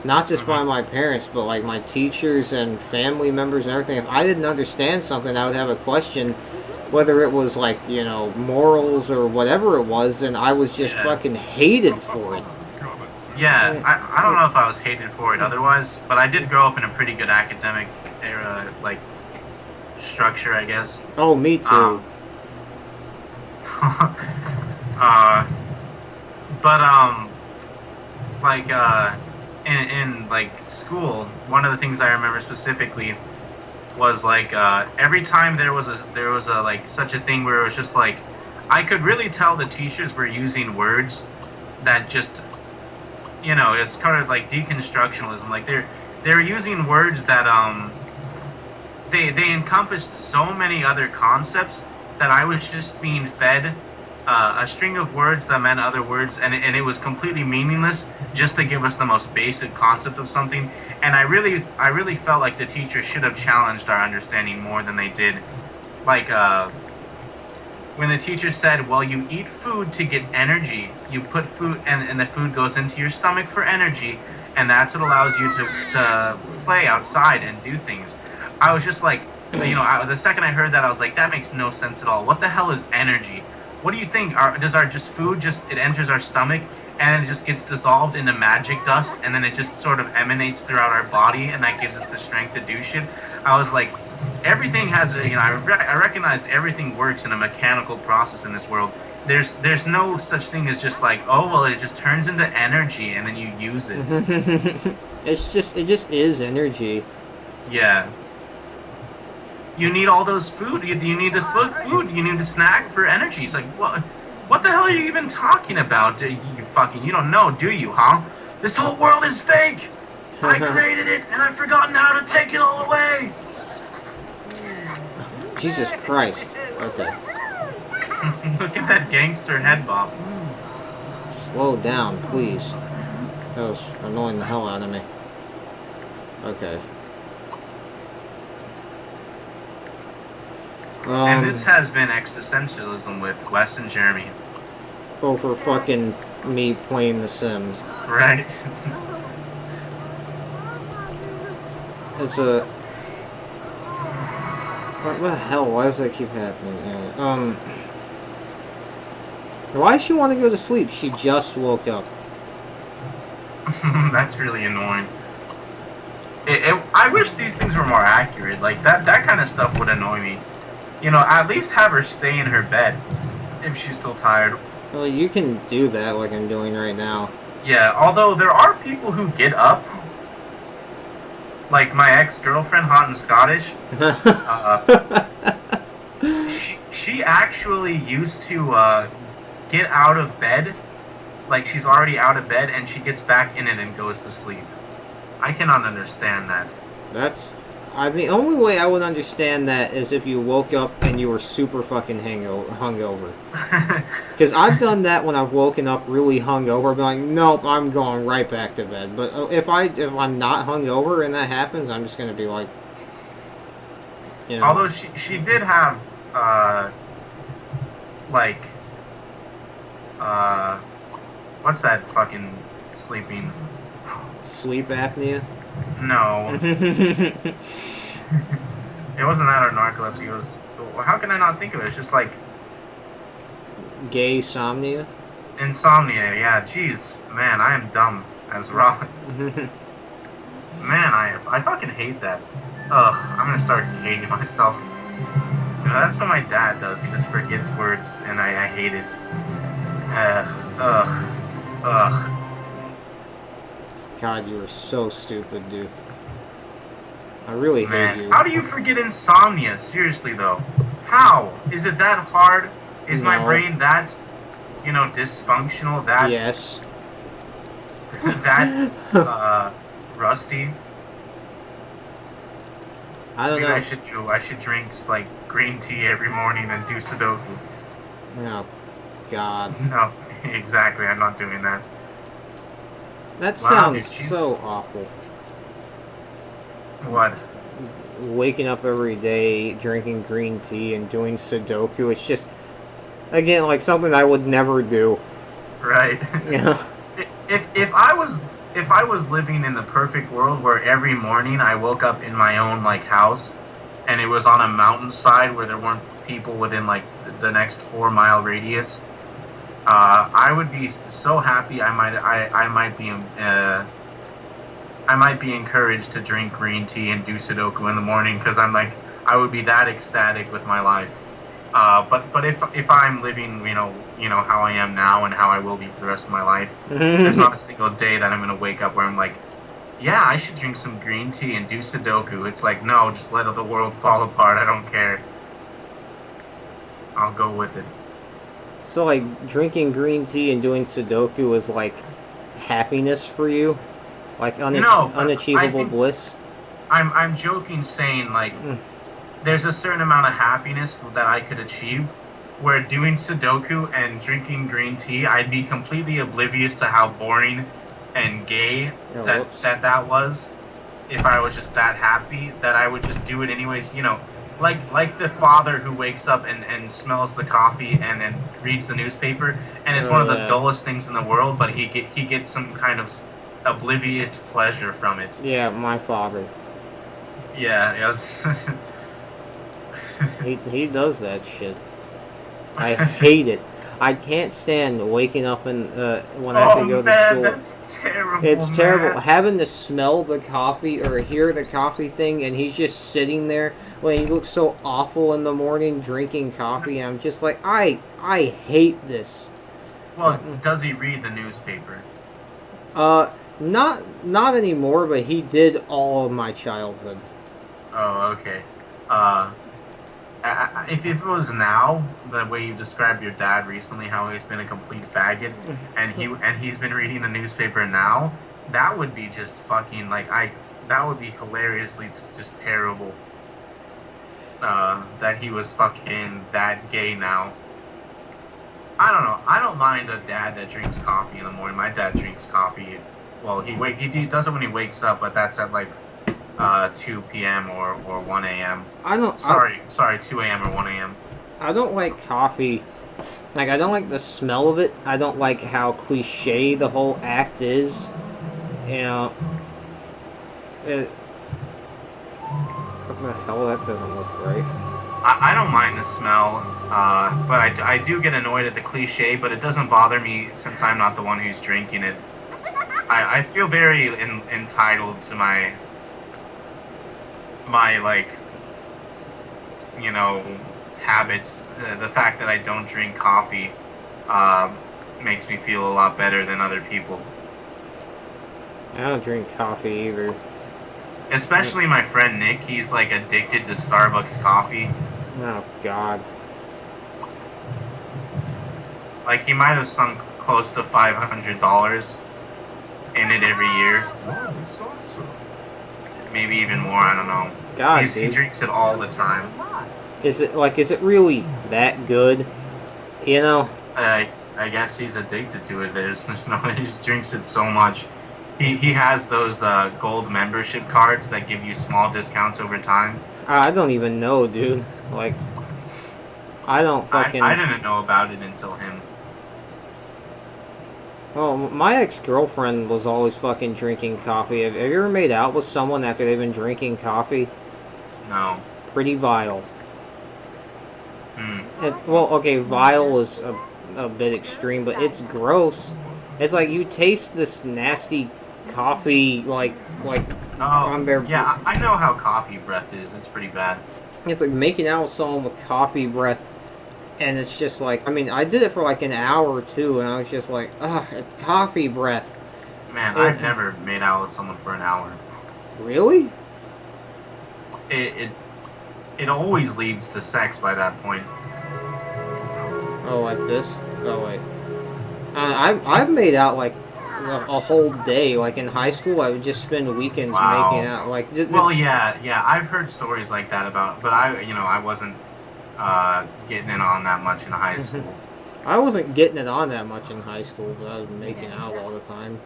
Not just by my parents, but like my teachers and family members and everything. If I didn't understand something, I would have a question, whether it was like, morals or whatever it was, and I was just fucking hated for it. Yeah, I don't know if I was hated for it otherwise, but I did grow up in a pretty good academic era, like, structure, I guess. Oh, me too. But like in like school, one of the things I remember specifically was like every time there was a like such a thing where it was just like I could really tell the teachers were using words that just it's kind of like deconstructionalism. Like they're using words that they encompassed so many other concepts that I was just being fed a string of words that meant other words, and it was completely meaningless just to give us the most basic concept of something. And I really felt like the teacher should have challenged our understanding more than they did. Like when the teacher said, well, you eat food to get energy, you put food and the food goes into your stomach for energy, and that's what allows you to play outside and do things. I was just like, the second I heard that, I was like, that makes no sense at all. What the hell is energy? What do you think? Does our just food it enters our stomach and then it just gets dissolved into magic dust, and then it just sort of emanates throughout our body, and that gives us the strength to do shit? I was like, everything has I recognized everything works in a mechanical process in this world. There's no such thing as just like, oh well, it just turns into energy and then you use it. it just is energy. Yeah. You need all those food. You need the food. You need the snack for energy. It's like, what the hell are you even talking about? You don't know, do you, huh? This whole world is fake. I created it, and I've forgotten how to take it all away. Jesus Christ. Okay. Look at that gangster head bob. Slow down, please. That was annoying the hell out of me. Okay. And this has been Existentialism with Wes and Jeremy. Over fucking me playing The Sims. Right. It's a... What the hell? Why does that keep happening? Why does she want to go to sleep? She just woke up. That's really annoying. I wish these things were more accurate. Like, that kind of stuff would annoy me. At least have her stay in her bed if she's still tired. Well, you can do that like I'm doing right now. Yeah, although there are people who get up. Like my ex-girlfriend, Hot and Scottish. She actually used to get out of bed. Like, she's already out of bed, and she gets back in it and goes to sleep. I cannot understand that. The only way I would understand that is if you woke up and you were super fucking hungover. Because I've done that when I've woken up really hungover. I've been like, nope, I'm going right back to bed. But if I'm not hungover and that happens, I'm just gonna be like, Although she did have what's that fucking sleeping? Sleep apnea? No. It wasn't that or narcolepsy. It was. How can I not think of it? It's just like Gay somnia. insomnia. Yeah. Jeez, man, I am dumb as rock. Man, I fucking hate that. Ugh, I'm gonna start hating myself. You know, that's what my dad does. He just forgets words, and I hate it. Ugh. Ugh. God, you are so stupid, dude. I really hate Man, you. how do you forget insomnia? Seriously though, how is it that hard? Is my No. brain that, dysfunctional? That Yes. that rusty? I don't Maybe know. I should drink like green tea every morning and do Sudoku. Oh, God. No, exactly. I'm not doing that. That Wow, dude, sounds she's so awful. what? Waking up every day, drinking green tea, and doing Sudoku. It's just, again, like something I would never do. Right. Yeah. If I was living in the perfect world where every morning I woke up in my own like house and it was on a mountainside where there weren't people within like the next 4 mile radius, I would be so happy. I might be encouraged to drink green tea and do Sudoku in the morning because I would be that ecstatic with my life. But if I'm living, how I am now and how I will be for the rest of my life, there's not a single day that I'm gonna wake up where I'm like, yeah, I should drink some green tea and do Sudoku. It's like, no, just let the world fall apart. I don't care. I'll go with it. So, like, drinking green tea and doing Sudoku is like happiness for you? Like No, but I unachievable think bliss? I'm joking, saying like Mm. there's a certain amount of happiness that I could achieve. Where doing Sudoku and drinking green tea, I'd be completely oblivious to how boring and gay Oh, that whoops. that was. If I was just that happy, that I would just do it anyways. Like the father who wakes up and smells the coffee and then reads the newspaper, and it's Oh, one of the yeah. dullest things in the world, but he gets some kind of oblivious pleasure from it. Yeah, my father. Yeah, yes. He does that shit. I hate it. I can't stand waking up and when I have Oh to go to man, school. that's terrible, It's terrible man. having to smell the coffee or hear the coffee thing, and he's just sitting there when he looks so awful in the morning drinking coffee. And I'm just like, I hate this. Well, does he read the newspaper? Uh, not anymore, but he did all of my childhood. Oh, okay. Uh, if it was now, the way you described your dad recently, how he's been a complete faggot, and he's been reading the newspaper now, that would be just fucking like that would be hilariously just terrible. That he was fucking that gay now. I don't know. I don't mind a dad that drinks coffee in the morning. My dad drinks coffee. Well, he does it when he wakes up, but that's at like 2 p.m. or 1 a.m. I don't. Sorry, 2 a.m. or 1 a.m. I don't like coffee. Like, I don't like the smell of it. I don't like how cliche the whole act is. You know, it, what the hell? That doesn't look right. I don't mind the smell, but I do get annoyed at the cliche, but it doesn't bother me since I'm not the one who's drinking it. I feel very entitled to my like, habits. The fact that I don't drink coffee makes me feel a lot better than other people. I don't drink coffee either. Especially my friend Nick, he's like addicted to Starbucks coffee. Oh God. Like he might have sunk close to $500 in it every year. Maybe even more, I don't know. God, He dude. drinks it all the time. Is it really that good? You know? I guess he's addicted to it. There's no, he just drinks it so much. He has those gold membership cards that give you small discounts over time. I don't even know, dude. Like, I don't fucking. I didn't know about it until him. Well, my ex-girlfriend was always fucking drinking coffee. Have you ever made out with someone after they've been drinking coffee? No. pretty vile. Hmm. Well, okay, vile is a bit extreme, but it's gross. It's like you taste this nasty coffee, like Oh, on their. yeah, I know how coffee breath is. It's pretty bad. It's like making out with someone with coffee breath, and it's just like, I mean, I did it for like an hour or two, and I was just like, ugh, coffee breath. Man, I've never made out with someone for an hour. Really? It always leads to sex by that point. Oh, like this? Oh wait. I've made out like a whole day. Like in high school, I would just spend weekends Wow. making out. Like Well, yeah, I've heard stories like that about, but I wasn't getting in on that much in high school. I wasn't getting it on that much in high school, but I was making out all the time.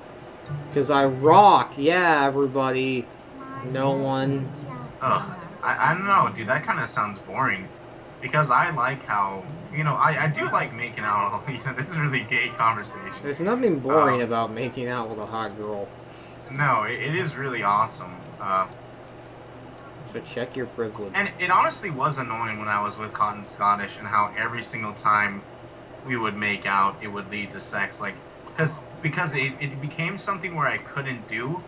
Cause I rock, yeah, everybody. No one. Ugh, I don't know, dude. That kind of sounds boring. Because I like how, I do like making out. This is really gay conversation. There's nothing boring about making out with a hot girl. No, it is really awesome. So check your privilege. And it honestly was annoying when I was with Hot and Scottish, and how every single time we would make out, it would lead to sex. Like, because it became something where I couldn't do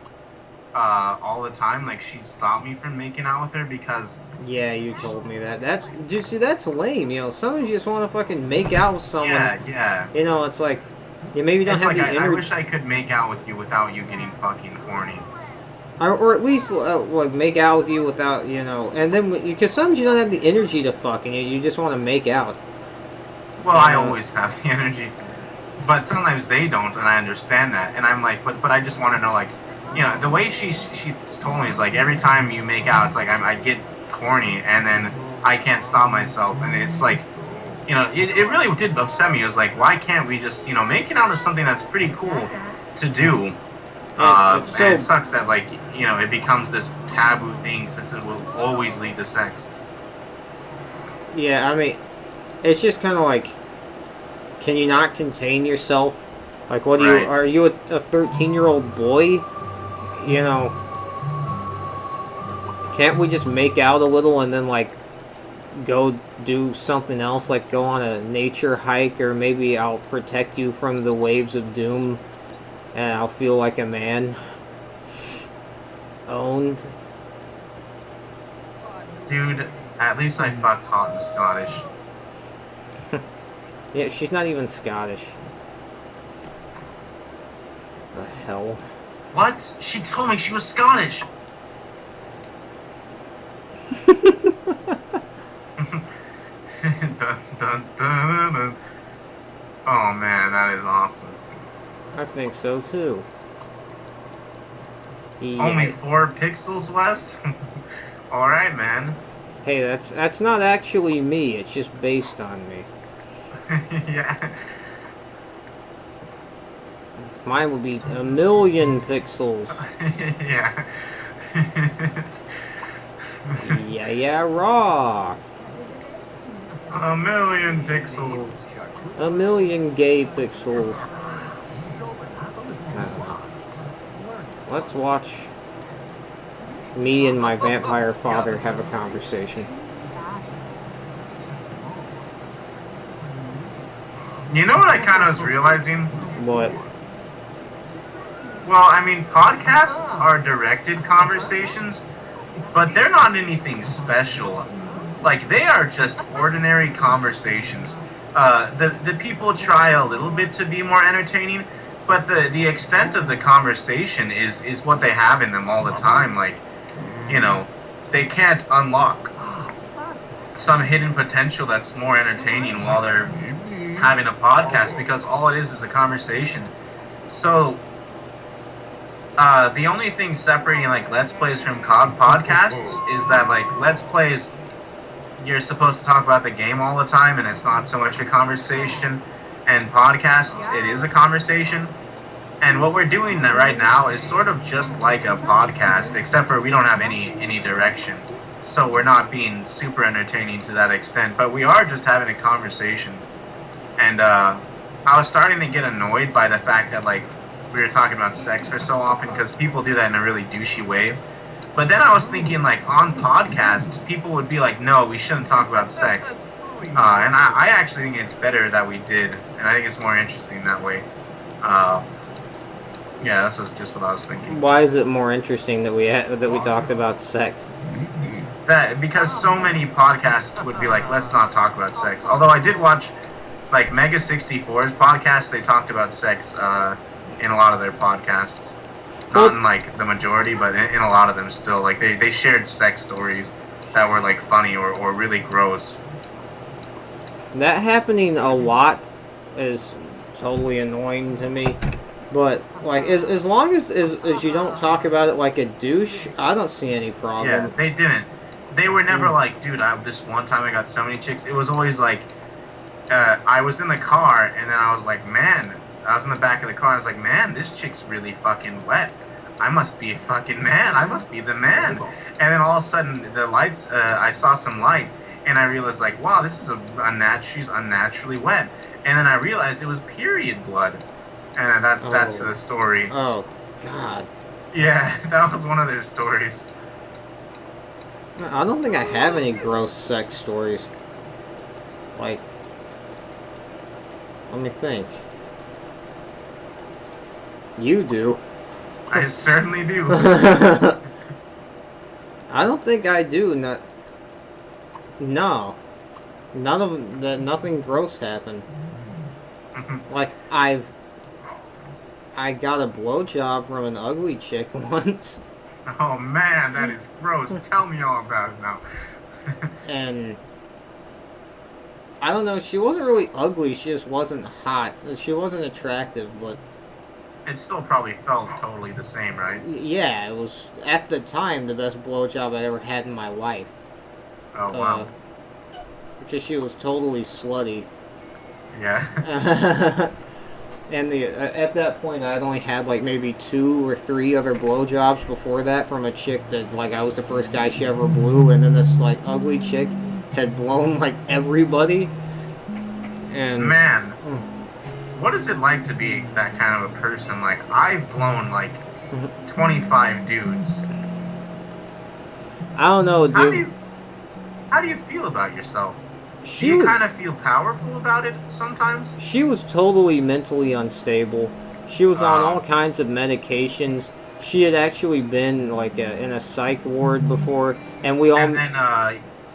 all the time. Like, she'd stop me from making out with her because... Yeah, you told me that. Dude, see, that's lame. Sometimes you just want to fucking make out with someone. Yeah. It's like, you maybe don't have the energy. I wish I could make out with you without you getting fucking horny. Or at least, like, make out with you without, and then, because sometimes you don't have the energy to fuck, and you just want to make out. Well, I always have the energy. But sometimes they don't, and I understand that. And I'm like, but I just want to know, like, the way she told me is like every time you make out, it's like I get horny and then I can't stop myself, and it's like, it really did upset me. It was like, why can't we just, making out is something that's pretty cool to do. And it sucks that, like, it becomes this taboo thing since it will always lead to sex. Yeah, I mean, it's just kind of like, can you not contain yourself? Like, what are you a 13-year-old boy? Can't we just make out a little and then, like, go do something else? Like, go on a nature hike, or maybe I'll protect you from the waves of doom, and I'll feel like a man. Owned. Dude, at least I fucked Hot and Scottish. Yeah, she's not even Scottish. The hell? What? She told me she was Scottish. Dun, dun, dun, dun. Oh man, that is awesome. I think so too. Yeah. Only 4 pixels, Wes? Alright, man. Hey, that's not actually me, it's just based on me. Yeah. Mine would be 1,000,000 pixels. Yeah. Yeah, rock. 1,000,000 pixels. 1,000,000 gay pixels. I don't know. Let's watch me and my vampire father have a conversation. You know what I kind of was realizing? What? Well, I mean, podcasts are directed conversations, but they're not anything special. Like, they are just ordinary conversations. The people try a little bit to be more entertaining, but the extent of the conversation is what they have in them all the time. Like, they can't unlock some hidden potential that's more entertaining while they're having a podcast, because all it is a conversation. So, the only thing separating, like, Let's Plays from podcasts is that, like, Let's Plays, you're supposed to talk about the game all the time, and it's not so much a conversation. And podcasts, it is a conversation. And what we're doing right now is sort of just like a podcast, except for we don't have any direction. So we're not being super entertaining to that extent, but we are just having a conversation. And I was starting to get annoyed by the fact that, like, we were talking about sex for so often, because people do that in a really douchey way. But then I was thinking, like, on podcasts, people would be like, no, we shouldn't talk about sex. And I actually think it's better that we did. And I think it's more interesting that way. Yeah, that's just what I was thinking. Why is it more interesting that we talked about sex? Because so many podcasts would be like, let's not talk about sex. Although I did watch, like, Mega 64's podcast, they talked about sex in a lot of their podcasts. Not in, like, the majority, but in a lot of them still. Like, they shared sex stories that were, like, funny or really gross. That happening a lot is totally annoying to me. But, like, as long as you don't talk about it like a douche, I don't see any problem. Yeah, they didn't. They were never like, dude, this one time I got so many chicks. It was always like, I was in the car, and then I was like, man, I was in the back of the car, I was like, man, this chick's really fucking wet. I must be a fucking man. I must be the man. And then all of a sudden, the lights, I saw some light, and I realized, like, wow, this is she's unnaturally wet. And then I realized it was period blood. And that's the story. Oh, God. Yeah, that was one of their stories. I don't think I have any gross sex stories. Like, let me think. You do. I certainly do. I don't think I do. No. Nothing gross happened. Like, I got a blowjob from an ugly chick once. Oh man, that is gross. Tell me all about it now. And I don't know, she wasn't really ugly, she just wasn't hot. She wasn't attractive, but it still probably felt totally the same, right? Yeah, it was, at the time, the best blowjob I ever had in my life. Oh, wow. Because she was totally slutty. Yeah. And at that point, I'd only had, like, maybe 2 or 3 other blowjobs before that from a chick that, like, I was the first guy she ever blew, and then this, like, ugly chick had blown, like, everybody. And man, what is it like to be that kind of a person? Like, I've blown, like, 25 dudes. I don't know, dude. How do you feel about yourself? Do you kind of feel powerful about it sometimes? She was totally mentally unstable. She was on all kinds of medications. She had actually been, like, in a psych ward before, and we all... And then,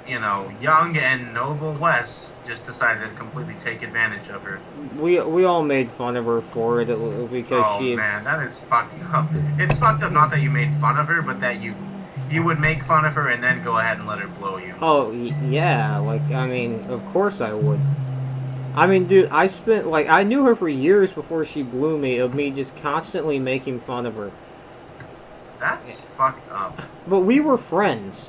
you know, young and noble Wes just decided to completely take advantage of her. We all made fun of her for it because she... Oh, man, that is fucked up. It's fucked up not that you made fun of her, but that you would make fun of her and then go ahead and let her blow you. Oh, yeah, like, I mean, of course I would. I mean, dude, I spent, like, I knew her for years before she blew me, of me just constantly making fun of her. That's fucked up. But we were friends.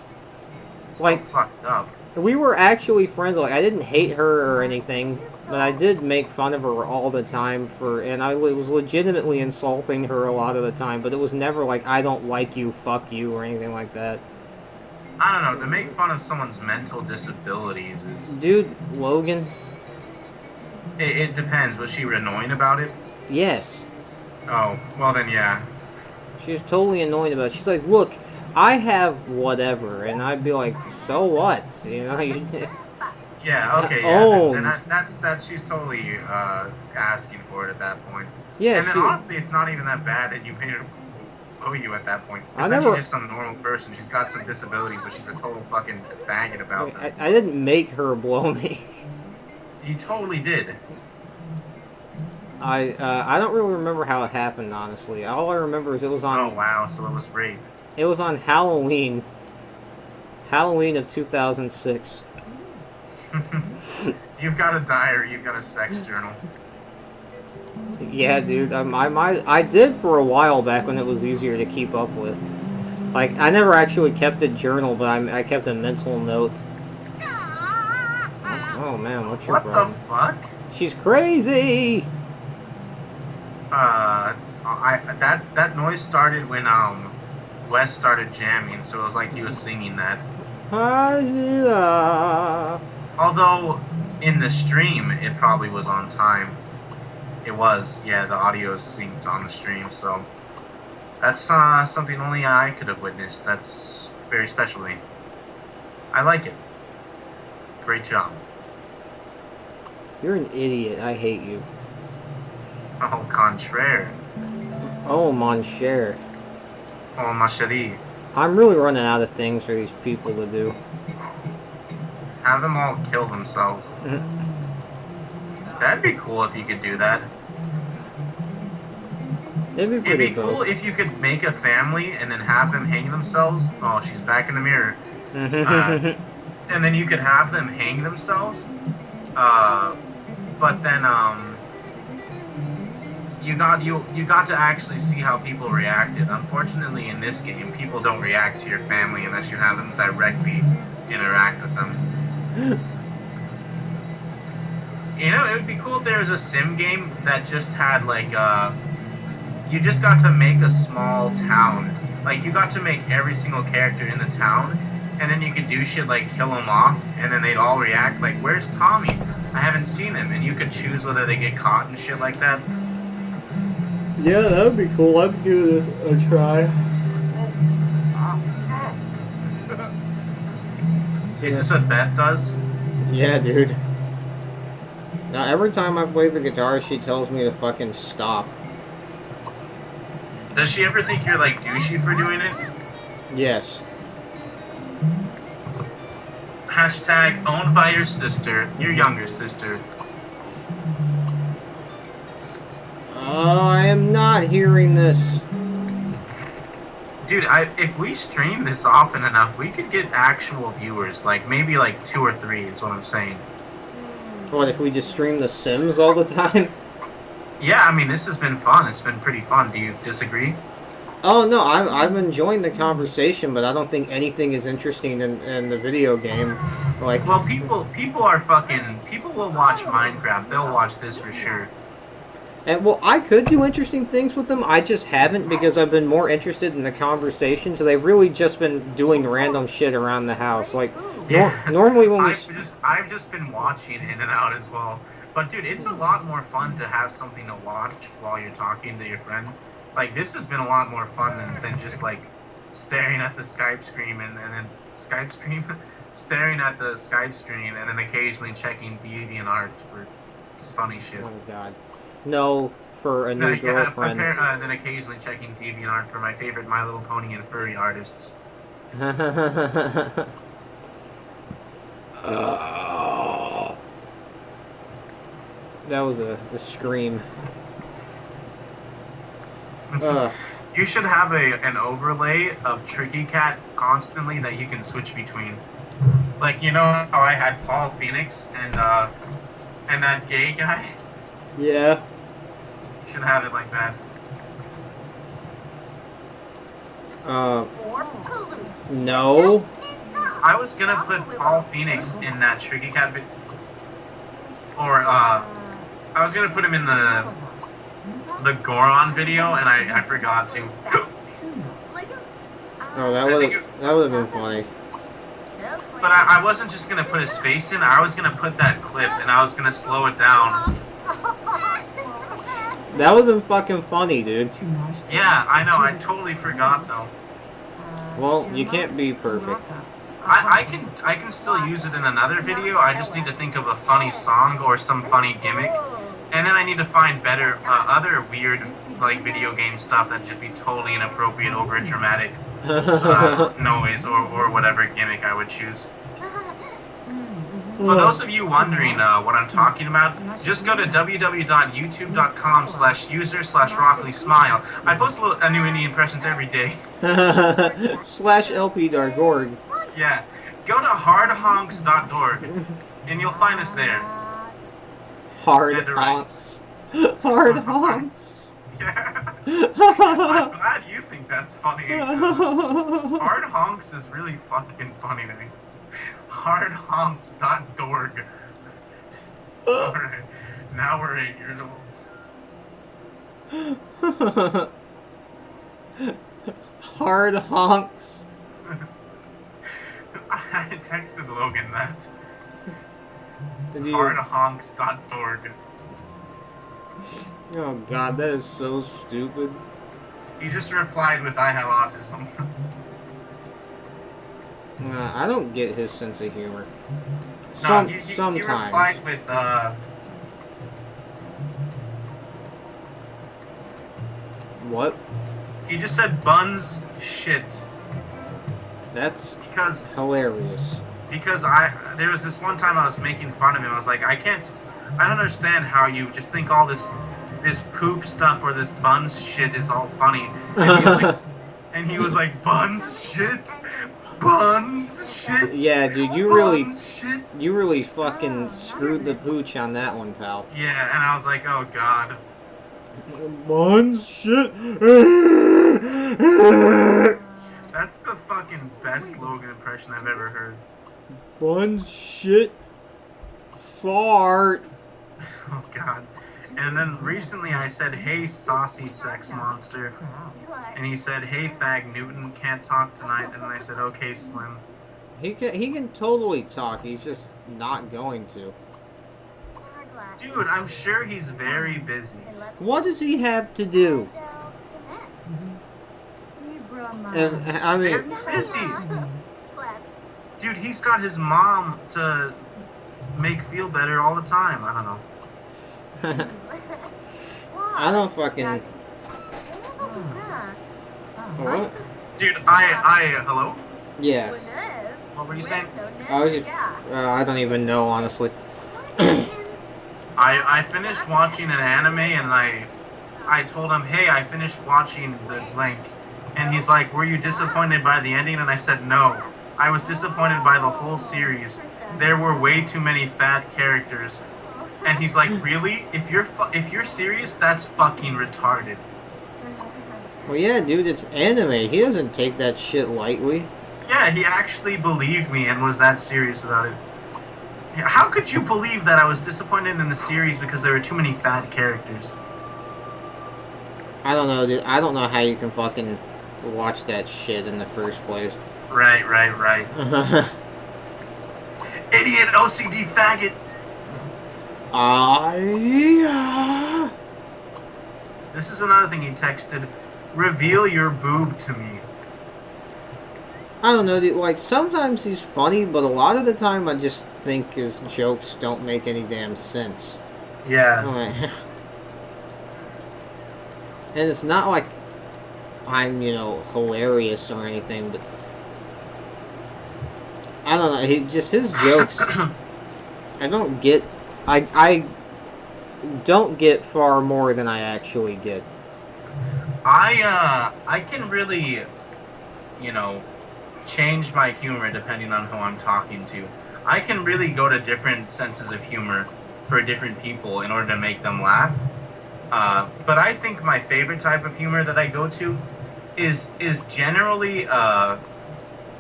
It's like, so fucked up. We were actually friends, like, I didn't hate her or anything, but I did make fun of her all the time and I was legitimately insulting her a lot of the time, but it was never like, I don't like you, fuck you, or anything like that. I don't know, to make fun of someone's mental disabilities is... Dude, Logan? It depends. Was she annoying about it? Yes. Oh, well then, yeah. She was totally annoying about it. She's like, look, I have whatever, and I'd be like, so what? You know? Yeah, okay, yeah. That's she's totally asking for it at that point. Yeah, and then honestly, it's not even that bad that you made her blow you at that point. She's just some normal person. She's got some disabilities, but she's a total fucking faggot about them. I didn't make her blow me. You totally did. I don't really remember how it happened, honestly. All I remember is it was on... Oh, wow, so it was rape. It was on Halloween. Halloween of 2006. You've got a diary, you've got a sex journal. Yeah, dude. I did for a while back when it was easier to keep up with. Like, I never actually kept a journal, but I kept a mental note. Oh, man, what's your problem? What the fuck? She's crazy! That noise started when, Wes started jamming, so it was like he was singing that. Although, in the stream, it probably was on time. It was, yeah, the audio is synced on the stream, so... That's something only I could have witnessed. That's very special to me. I like it. Great job. You're an idiot. I hate you. Au contraire. Oh, mon cher. Oh, ma chérie. I'm really running out of things for these people to do. Have them all kill themselves. That'd be cool if you could do that. It'd be It'd pretty be cool if you could make a family and then have them hang themselves. Oh, she's back in the mirror. And then you could have them hang themselves. But then you got to actually see how people reacted. Unfortunately, in this game, people don't react to your family unless you have them directly interact with them. You know, it would be cool if there was a sim game that just had like you just got to make a small town. Like you got to make every single character in the town, and then you could do shit like kill them off, and then they'd all react like, "Where's Tommy? I haven't seen him." And you could choose whether they get caught and shit like that. Yeah, that would be cool. I'd give it a try. Is this what Beth does? Yeah, dude. Now, every time I play the guitar, she tells me to fucking stop. Does she ever think you're like douchey for doing it? Yes. Hashtag owned by your sister, your younger sister. Oh, I am not hearing this. Dude, if we stream this often enough, we could get actual viewers. Like, maybe like 2 or 3 is what I'm saying. What, if we just stream The Sims all the time? Yeah, I mean, this has been fun. It's been pretty fun. Do you disagree? Oh, no, I'm enjoying the conversation, but I don't think anything is interesting in the video game. Like, well, people will watch Minecraft. They'll watch this for sure. And, well, I could do interesting things with them. I just haven't because I've been more interested in the conversation. So they've really just been doing random shit around the house. Like, yeah. Normally when we... I've just been watching in and out as well. But, dude, it's a lot more fun to have something to watch while you're talking to your friend. Like, this has been a lot more fun than just, like, staring at the Skype screen and then... Skype screen? Staring at the Skype screen and then occasionally checking DeviantArt for funny shit. Oh, God. No, for a new girlfriend. Then occasionally checking DeviantArt for my favorite My Little Pony and furry artists. That was a scream. You should have an overlay of Tricky Cat constantly that you can switch between. Like, you know how I had Paul Phoenix and that gay guy? Yeah. Should have it like that. No. I was gonna put Paul Phoenix in that Tricky Cat or I was gonna put him in the Goron video and I forgot to. Oh, that would have been funny. But I wasn't just gonna put his face in, I was gonna put that clip and I was gonna slow it down. That would have been fucking funny, dude. Yeah, I know. I totally forgot though. Well, you can't be perfect. I can still use it in another video. I just need to think of a funny song or some funny gimmick, and then I need to find better other weird like video game stuff that just be totally inappropriate, over dramatic noise or whatever gimmick I would choose. For those of you wondering what I'm talking about, just go to www.youtube.com/user/RockleySmile. I post a new indie impressions every day. /LP.org. Yeah. Go to hardhonks.org and you'll find us there. Hard honks. Hard honks. Yeah. I'm glad you think that's funny. Hard honks is really fucking funny to me. Hardhonks.org. Alright, now we're 8 years old. Hard honks. I texted Logan that. Hard Hardhonks.org. Oh god, that is so stupid. He just replied with, "I have autism." I don't get his sense of humor. No, he Sometimes. replied with, What? he just said buns shit That's because hilarious. there was this one time I was making fun of him. I was like, I don't understand how you just think all this poop stuff or this buns shit is all funny. And he was like, buns shit, buns shit, Yeah, dude, buns shit. you really fucking screwed the pooch on that one, pal. Yeah, and I was like, oh god. Buns shit. That's the fucking best Logan impression I've ever heard. Buns shit. Fart. Oh god. And then recently I said, hey, saucy sex monster. And he said, hey, fag Newton, can't talk tonight. And then I said, okay, Slim. He can totally talk. He's just not going to. Dude, I'm sure he's very busy. What does he have to do? I mean, Very busy. Dude, he's got his mom to make feel better all the time. I don't know. I don't fucking. What? Dude, hello? Yeah. What were you saying? I don't even know, honestly. I finished watching an anime and I told him, hey, I finished watching the blank. And he's like, were you disappointed by the ending? And I said, no. I was disappointed by the whole series. There were way too many fat characters. And he's like, really? If you're serious, that's fucking retarded. Well, yeah, dude, it's anime. He doesn't take that shit lightly. Yeah, he actually believed me and was that serious about it. How could you believe that I was disappointed in the series because there were too many fat characters? I don't know, dude. I don't know how you can fucking watch that shit in the first place. Right. Idiot OCD faggot. This is another thing he texted. Reveal your boob to me. I don't know, dude. Like, sometimes he's funny, but a lot of the time I just think his jokes don't make any damn sense. Yeah. And it's not like I'm, hilarious or anything, but I don't know. His jokes, I don't get far more than I actually get. I can really, change my humor depending on who I'm talking to. I can really go to different senses of humor for different people in order to make them laugh. But I think my favorite type of humor that I go to is generally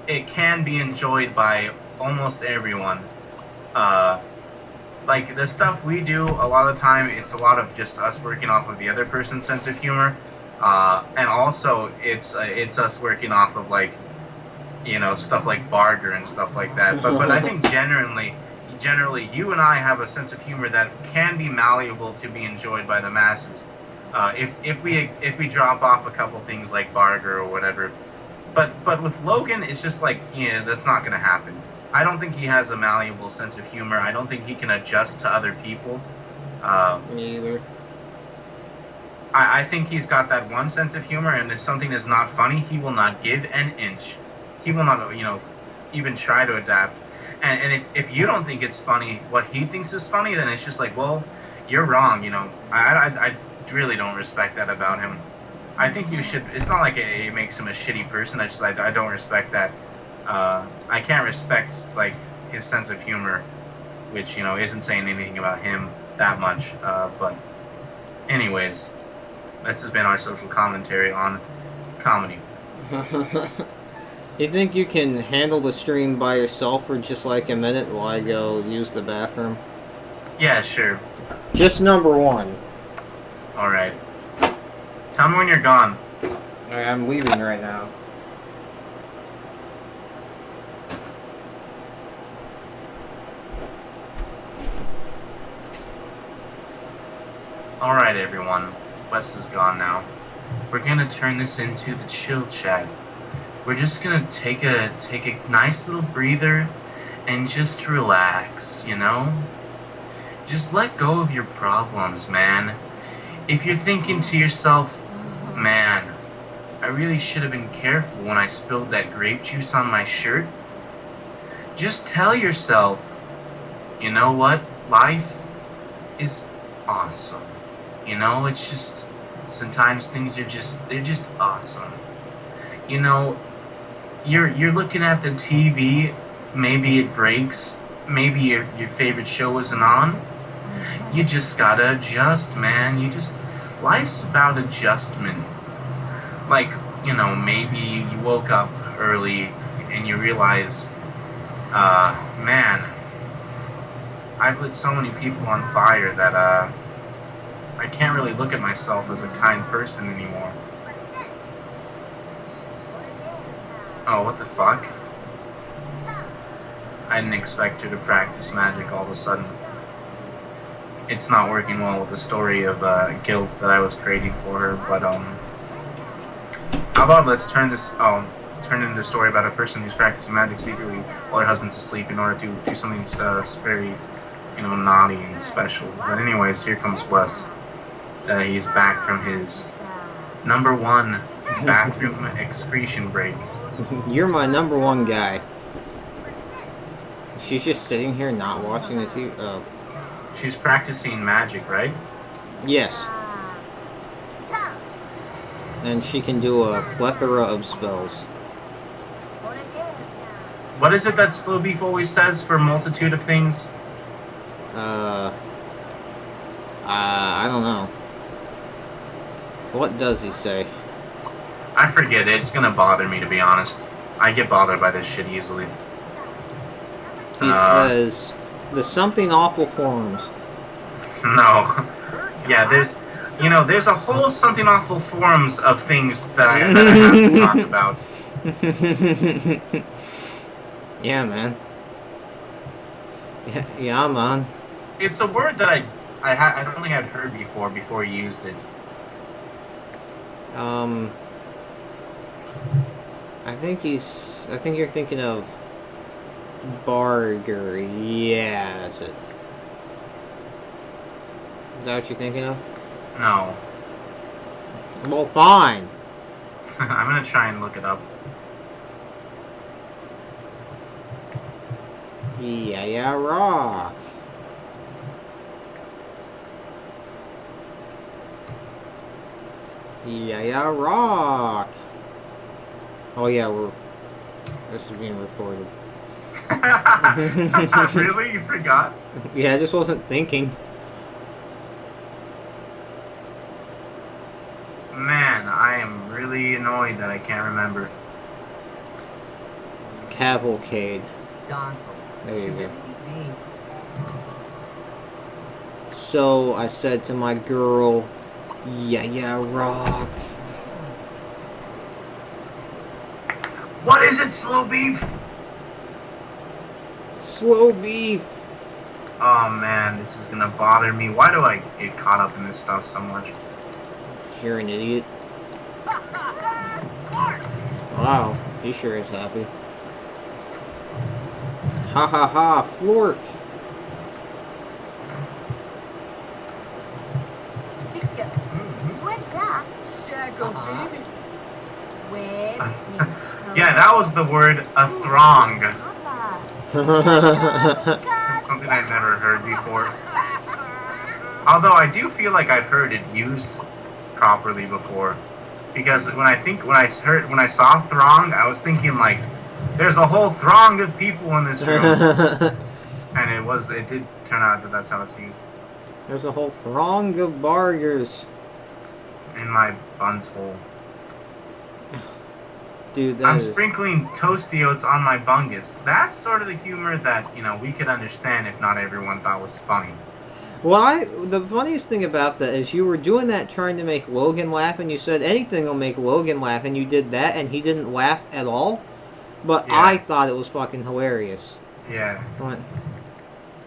it can be enjoyed by almost everyone. Like the stuff we do, a lot of the time it's a lot of just us working off of the other person's sense of humor, and also it's us working off of like stuff like barter and stuff like that. But I think generally you and I have a sense of humor that can be malleable to be enjoyed by the masses. If we drop off a couple things like barter or whatever. But with Logan, it's just like, that's not going to happen. I don't think he has a malleable sense of humor. I don't think he can adjust to other people. Me either. I think he's got that one sense of humor, and if something is not funny, he will not give an inch. He will not, even try to adapt. And if you don't think it's funny, what he thinks is funny, then it's just like, well, you're wrong. I really don't respect that about him. I think you should. It's not like it makes him a shitty person. I don't respect that. I can't respect like his sense of humor, which isn't saying anything about him that much. But anyways, this has been our social commentary on comedy. You think you can handle the stream by yourself for just like a minute while I go use the bathroom? Yeah, sure. Just number one. All right. Tell me when you're gone. Alright, I'm leaving right now. All right, everyone. Wes is gone now. we're gonna turn this into the chill chat. We're just gonna take a nice little breather and just relax, you know? Just let go of your problems, man. If you're thinking to yourself, man, I really should have been careful when I spilled that grape juice on my shirt, just tell yourself, you know what? Life is awesome. You know, it's just sometimes things are they're just awesome. You know, you're looking at the TV, maybe it breaks, maybe your favorite show isn't on. You just gotta adjust, man. Life's about adjustment. Like, you know, maybe you woke up early and you realize, man, I've lit so many people on fire that, I can't really look at myself as a kind person anymore. Oh, what the fuck? I didn't expect her to practice magic all of a sudden. It's not working well with the story of guilt that I was creating for her, but how about let's turn it into a story about a person who's practicing magic secretly while her husband's asleep in order to do something very, you know, naughty and special. But anyways, here comes Wes. He's back from his #1 bathroom excretion break. You're my #1 guy. She's just sitting here not watching the TV. Oh. She's practicing magic, right? Yes. And she can do a plethora of spells. What is it that Slow Beef always says for a multitude of things? I don't know. What does he say? I forget. It's gonna bother me, to be honest. I get bothered by this shit easily. He says, the something awful forms. No. Yeah, there's a whole something awful forms of things that I have to talk about. Yeah, man. Yeah, man. It's a word that I don't think I'd heard before he used it. I think you're thinking of Barger. Yeah, that's it. Is that what you're thinking of? No. Well, fine. I'm gonna try and look it up. Yeah, rock. Yeah, rock. Oh yeah, this is being recorded. Really? You forgot? Yeah, I just wasn't thinking. Man, I am really annoyed that I can't remember. Cavalcade. There you go. So I said to my girl, yeah, rock. What is it, Slow Beef? Slow Beef. Oh man, this is gonna bother me. Why do I get caught up in this stuff so much? You're an idiot. Wow, he sure is happy. Ha ha ha, Flork. Yeah, that was the word, a throng. That's something I've never heard before. Although I do feel like I've heard it used properly before. Because when I saw throng, I was thinking like, there's a whole throng of people in this room. And it did turn out that that's how it's used. There's a whole throng of bargers. In my buns hole. Dude, I'm sprinkling toasty oats on my bungus. That's sort of the humor that, you know, we could understand if not everyone thought was funny. Well, the funniest thing about that is you were doing that trying to make Logan laugh, and you said anything will make Logan laugh, and you did that, and he didn't laugh at all. But yeah. I thought it was fucking hilarious. Yeah.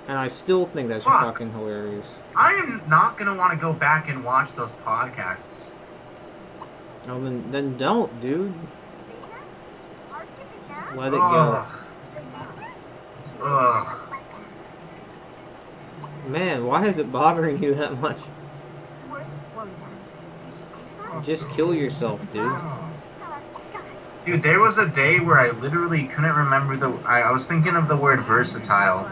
And I still think that's fucking hilarious. I am not going to want to go back and watch those podcasts. Oh, then don't, dude. Let it go. Ugh. Man, why is it bothering you that much? Just kill yourself, dude. Dude, there was a day where I literally couldn't remember I was thinking of the word versatile,